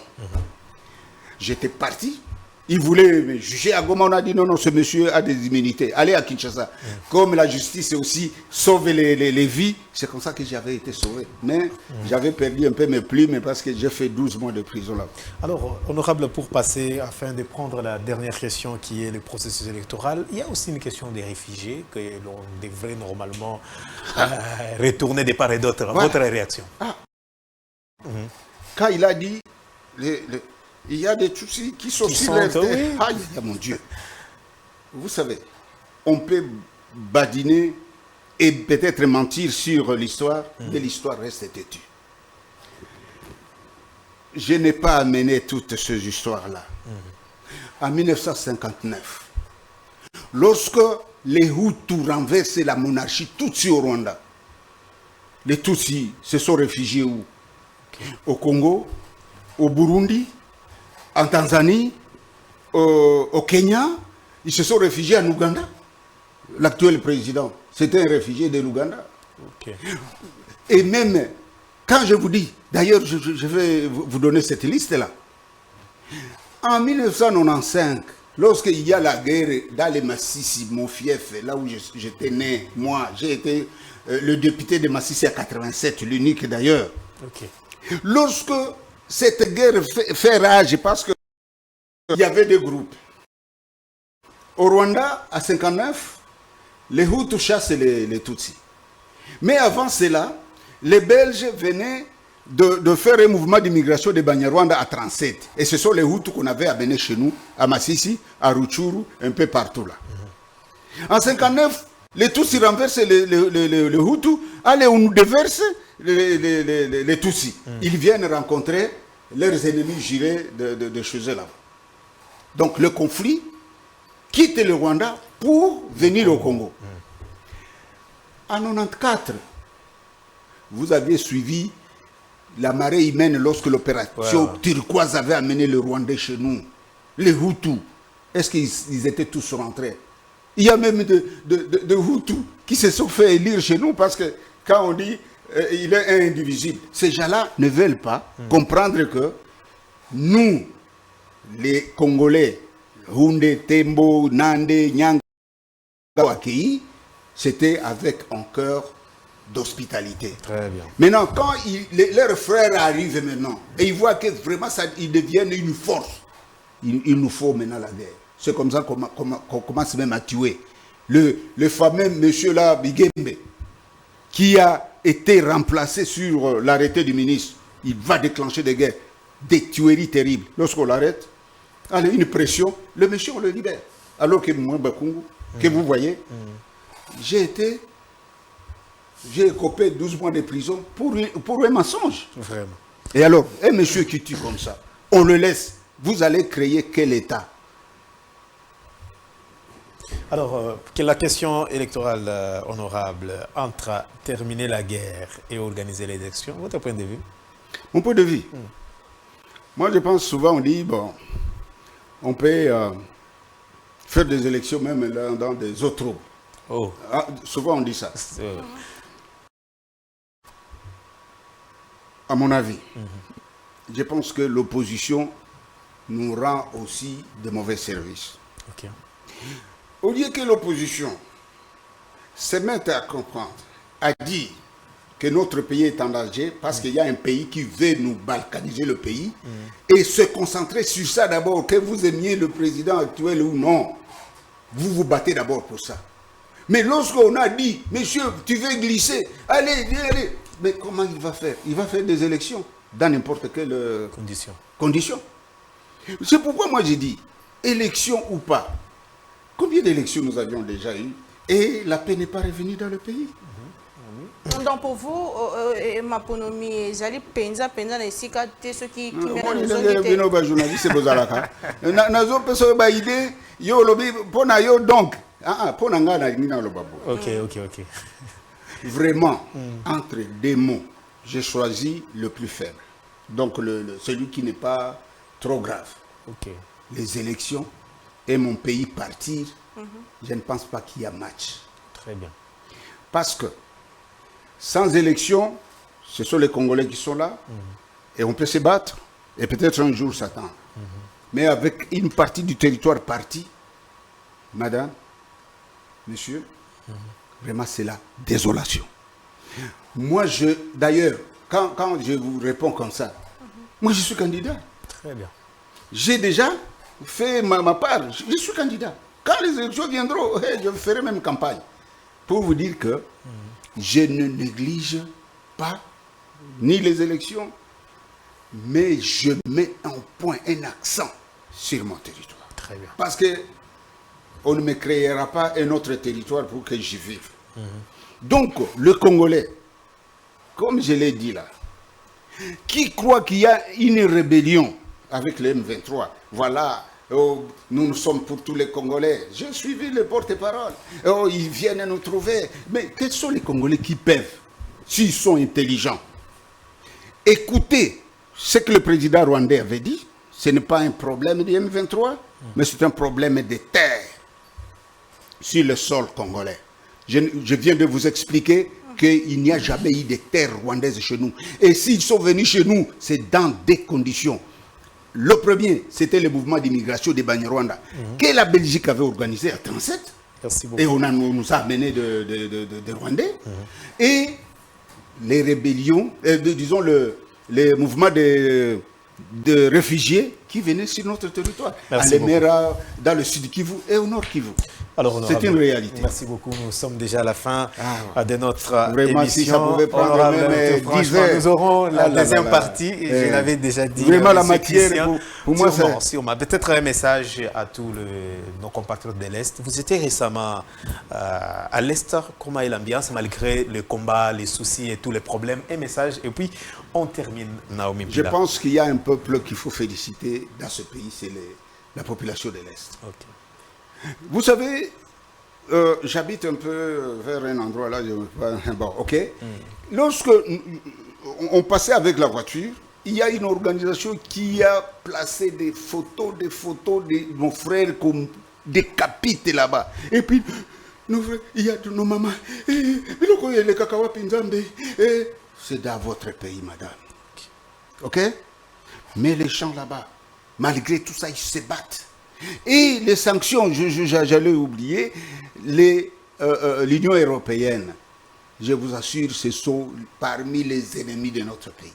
[SPEAKER 3] J'étais parti. Il voulait me juger à Goma, on a dit non, non, ce monsieur a des immunités. Allez à Kinshasa. Comme la justice est aussi sauver les vies, c'est comme ça que j'avais été sauvé. Mais j'avais perdu un peu mes plumes parce que j'ai fait 12 mois de prison là.
[SPEAKER 1] Alors, honorable, pour passer, afin de prendre la dernière question qui est le processus électoral, il y a aussi une question des réfugiés que l'on devrait normalement retourner de part et d'autre.
[SPEAKER 3] Voilà.
[SPEAKER 1] Votre réaction?
[SPEAKER 3] Quand il a dit, il y a des Tutsis qui sont sur les terres.
[SPEAKER 1] Oui.
[SPEAKER 3] Aïe, mon Dieu. Vous savez, on peut badiner et peut-être mentir sur l'histoire, mais l'histoire reste têtue. Je n'ai pas amené toutes ces histoires-là. En 1959, lorsque les Hutus renversaient la monarchie Tutsi au Rwanda, les Tutsis se sont réfugiés où? Au Congo, au Burundi, en Tanzanie, au Kenya. Ils se sont réfugiés en Ouganda. L'actuel président, c'était un réfugié de l'Ouganda.
[SPEAKER 1] Ok.
[SPEAKER 3] Et même, quand je vous dis, d'ailleurs, je vais vous donner cette liste-là. En 1995, lorsqu'il y a la guerre dans les Massissi, mon fief, là où j'étais né, moi, j'ai été le député de Massissi à 87, l'unique d'ailleurs.
[SPEAKER 1] Ok.
[SPEAKER 3] Lorsque cette guerre fait rage, parce qu'il y avait deux groupes. Au Rwanda, à 59, les Hutus chassent les Tutsis. Mais avant cela, les Belges venaient de faire un mouvement d'immigration de Banyarwanda à 37. Et ce sont les Hutus qu'on avait amenés chez nous, à Massissi, à Rutshuru, un peu partout là. En 59, les Tutsis renversent les Hutus, allez, on nous déverse les Tutsis. Ils viennent rencontrer leurs ennemis jurés de chez eux là. Donc le conflit quitte le Rwanda pour venir au Congo. En 94, vous aviez suivi la marée humaine lorsque l'opération turquoise avait amené le Rwandais chez nous. Les Hutus, est-ce qu'ils étaient tous rentrés? Il y a même de Hutus qui se sont fait élire chez nous parce que quand on dit il est indivisible, ces gens-là ne veulent pas comprendre que nous, les Congolais, Houndé, Tembo, Nandé, Nyanga, Wakei, c'était avec un cœur d'hospitalité.
[SPEAKER 1] Très bien.
[SPEAKER 3] Maintenant, quand leurs frères arrivent maintenant, et ils voient que vraiment ils deviennent une force, il nous faut maintenant la guerre. C'est comme ça qu'on commence même à tuer. Le fameux monsieur là, Bigembe, qui a été remplacé sur l'arrêté du ministre, il va déclencher des guerres, des tueries terribles. Lorsqu'on l'arrête, allez, une pression, le monsieur on le libère. Alors que moi, Bakungu, que vous voyez, j'ai écopé 12 mois de prison pour un mensonge.
[SPEAKER 1] Vraiment.
[SPEAKER 3] Et alors, un monsieur qui tue comme ça, on le laisse, vous allez créer quel État?
[SPEAKER 1] Alors, que la question électorale honorable entre terminer la guerre et organiser l'élection, votre point de vue?
[SPEAKER 3] Mon point de vue, moi je pense souvent, on dit, bon, on peut faire des élections même dans des autres troubles.
[SPEAKER 1] Oh.
[SPEAKER 3] Ah, souvent on dit ça. À mon avis, je pense que l'opposition nous rend aussi de mauvais services.
[SPEAKER 1] Ok.
[SPEAKER 3] Au lieu que l'opposition se mette à comprendre, à dire que notre pays est en danger parce qu'il y a un pays qui veut nous balkaniser le pays et se concentrer sur ça d'abord, que vous aimiez le président actuel ou non, vous vous battez d'abord pour ça. Mais lorsqu'on a dit, monsieur, tu veux glisser, allez, allez, mais comment il va faire? Il va faire des élections dans n'importe quelle condition. C'est pourquoi moi j'ai dit, élection ou pas, combien d'élections nous avions déjà eues et la paix n'est pas revenue dans le pays?
[SPEAKER 2] Donc pour vous, Maponomi, Zali Penza na esika te ceux qui viennent
[SPEAKER 3] journaliste idée yo lobi pona yo donc pona ngana ni na lobabo.
[SPEAKER 1] Ok.
[SPEAKER 3] Vraiment, entre deux mots, j'ai choisi le plus faible. Donc celui qui n'est pas trop grave.
[SPEAKER 1] Ok.
[SPEAKER 3] Les élections et mon pays partir, je ne pense pas qu'il y a match.
[SPEAKER 1] Très bien.
[SPEAKER 3] Parce que sans élection, ce sont les Congolais qui sont là, et on peut se battre, et peut-être un jour s'attendre. mais avec une partie du territoire partie, madame, monsieur, vraiment c'est la désolation. Moi, d'ailleurs, quand je vous réponds comme ça, moi je suis candidat.
[SPEAKER 1] Très bien.
[SPEAKER 3] J'ai déjà fait ma part, je suis candidat. Quand les élections viendront, je ferai même campagne. Pour vous dire que je ne néglige pas ni les élections, mais je mets un point, un accent sur mon territoire.
[SPEAKER 1] Très bien.
[SPEAKER 3] Parce que on ne me créera pas un autre territoire pour que j'y vive. Donc, le Congolais, comme je l'ai dit là, qui croit qu'il y a une rébellion avec le M23, voilà, oh, nous sommes pour tous les Congolais. J'ai suivi les porte-paroles. Oh, ils viennent nous trouver. Mais quels sont les Congolais qui peuvent, s'ils sont intelligents, écouter ce que le président rwandais avait dit? Ce n'est pas un problème du M23, mais c'est un problème de terre sur le sol congolais. Je viens de vous expliquer qu'il n'y a jamais eu de terre rwandaise chez nous. Et s'ils sont venus chez nous, c'est dans des conditions. Le premier, c'était le mouvement d'immigration des Banyarwanda, que la Belgique avait organisé à 1937.
[SPEAKER 1] Merci beaucoup.
[SPEAKER 3] Et on nous a amenés de Rwandais. Et les rébellions, disons les mouvements de réfugiés qui venaient sur notre territoire.
[SPEAKER 1] Merci
[SPEAKER 3] à l'Emera, dans le sud Kivu et au nord Kivu.
[SPEAKER 1] Alors,
[SPEAKER 3] c'est une réalité.
[SPEAKER 1] Merci beaucoup. Nous sommes déjà à la fin de notre
[SPEAKER 3] vraiment,
[SPEAKER 1] émission.
[SPEAKER 3] Si ça pouvait prendre
[SPEAKER 1] Honorable,
[SPEAKER 3] même 10 heures.
[SPEAKER 1] nous aurons la deuxième partie. Et je l'avais déjà dit.
[SPEAKER 3] Vraiment, la matière, pour moi,
[SPEAKER 1] c'est... Peut-être un message à tous nos compatriotes de l'Est. Vous étiez récemment à l'Est. Comment est l'ambiance malgré les combats, les soucis et tous les problèmes? Un message. Et puis, on termine, Naomi Pila.
[SPEAKER 3] Je pense qu'il y a un peuple qu'il faut féliciter dans ce pays, c'est la population de l'Est.
[SPEAKER 1] Okay.
[SPEAKER 3] Vous savez, j'habite un peu vers un endroit là, bon, ok. Lorsque on passait avec la voiture, il y a une organisation qui a placé des photos de nos frères qu'on décapite là-bas. Et puis, nos frères, il y a nos mamans. C'est dans votre pays, madame. Ok? Mais les gens là-bas, malgré tout ça, ils se battent. Et les sanctions, j'allais oublier, l'Union européenne, je vous assure, ce sont parmi les ennemis de notre pays.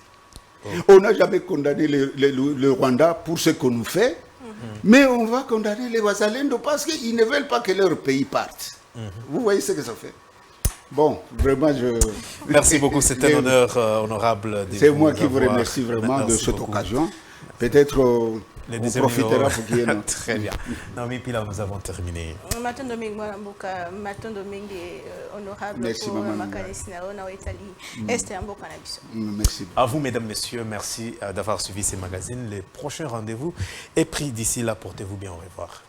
[SPEAKER 3] On n'a jamais condamné le Rwanda pour ce qu'on nous fait, mais on va condamner les Wazalendo parce qu'ils ne veulent pas que leur pays parte. Vous voyez ce que ça fait? Bon, vraiment,
[SPEAKER 1] Merci beaucoup, c'est un honneur honorable.
[SPEAKER 3] C'est moi qui vous remercie vraiment de cette occasion. Peut-être on profitera pour qu'il y ait une...
[SPEAKER 1] Très bien. Naomi Pila, nous avons terminé.
[SPEAKER 2] Matin Domingue honorable.
[SPEAKER 3] Merci,
[SPEAKER 2] pour
[SPEAKER 3] maman.
[SPEAKER 2] Merci.
[SPEAKER 1] À vous, mesdames, messieurs, merci d'avoir suivi ces magazines. Le prochain rendez-vous est pris d'ici là. Portez-vous bien. Au revoir.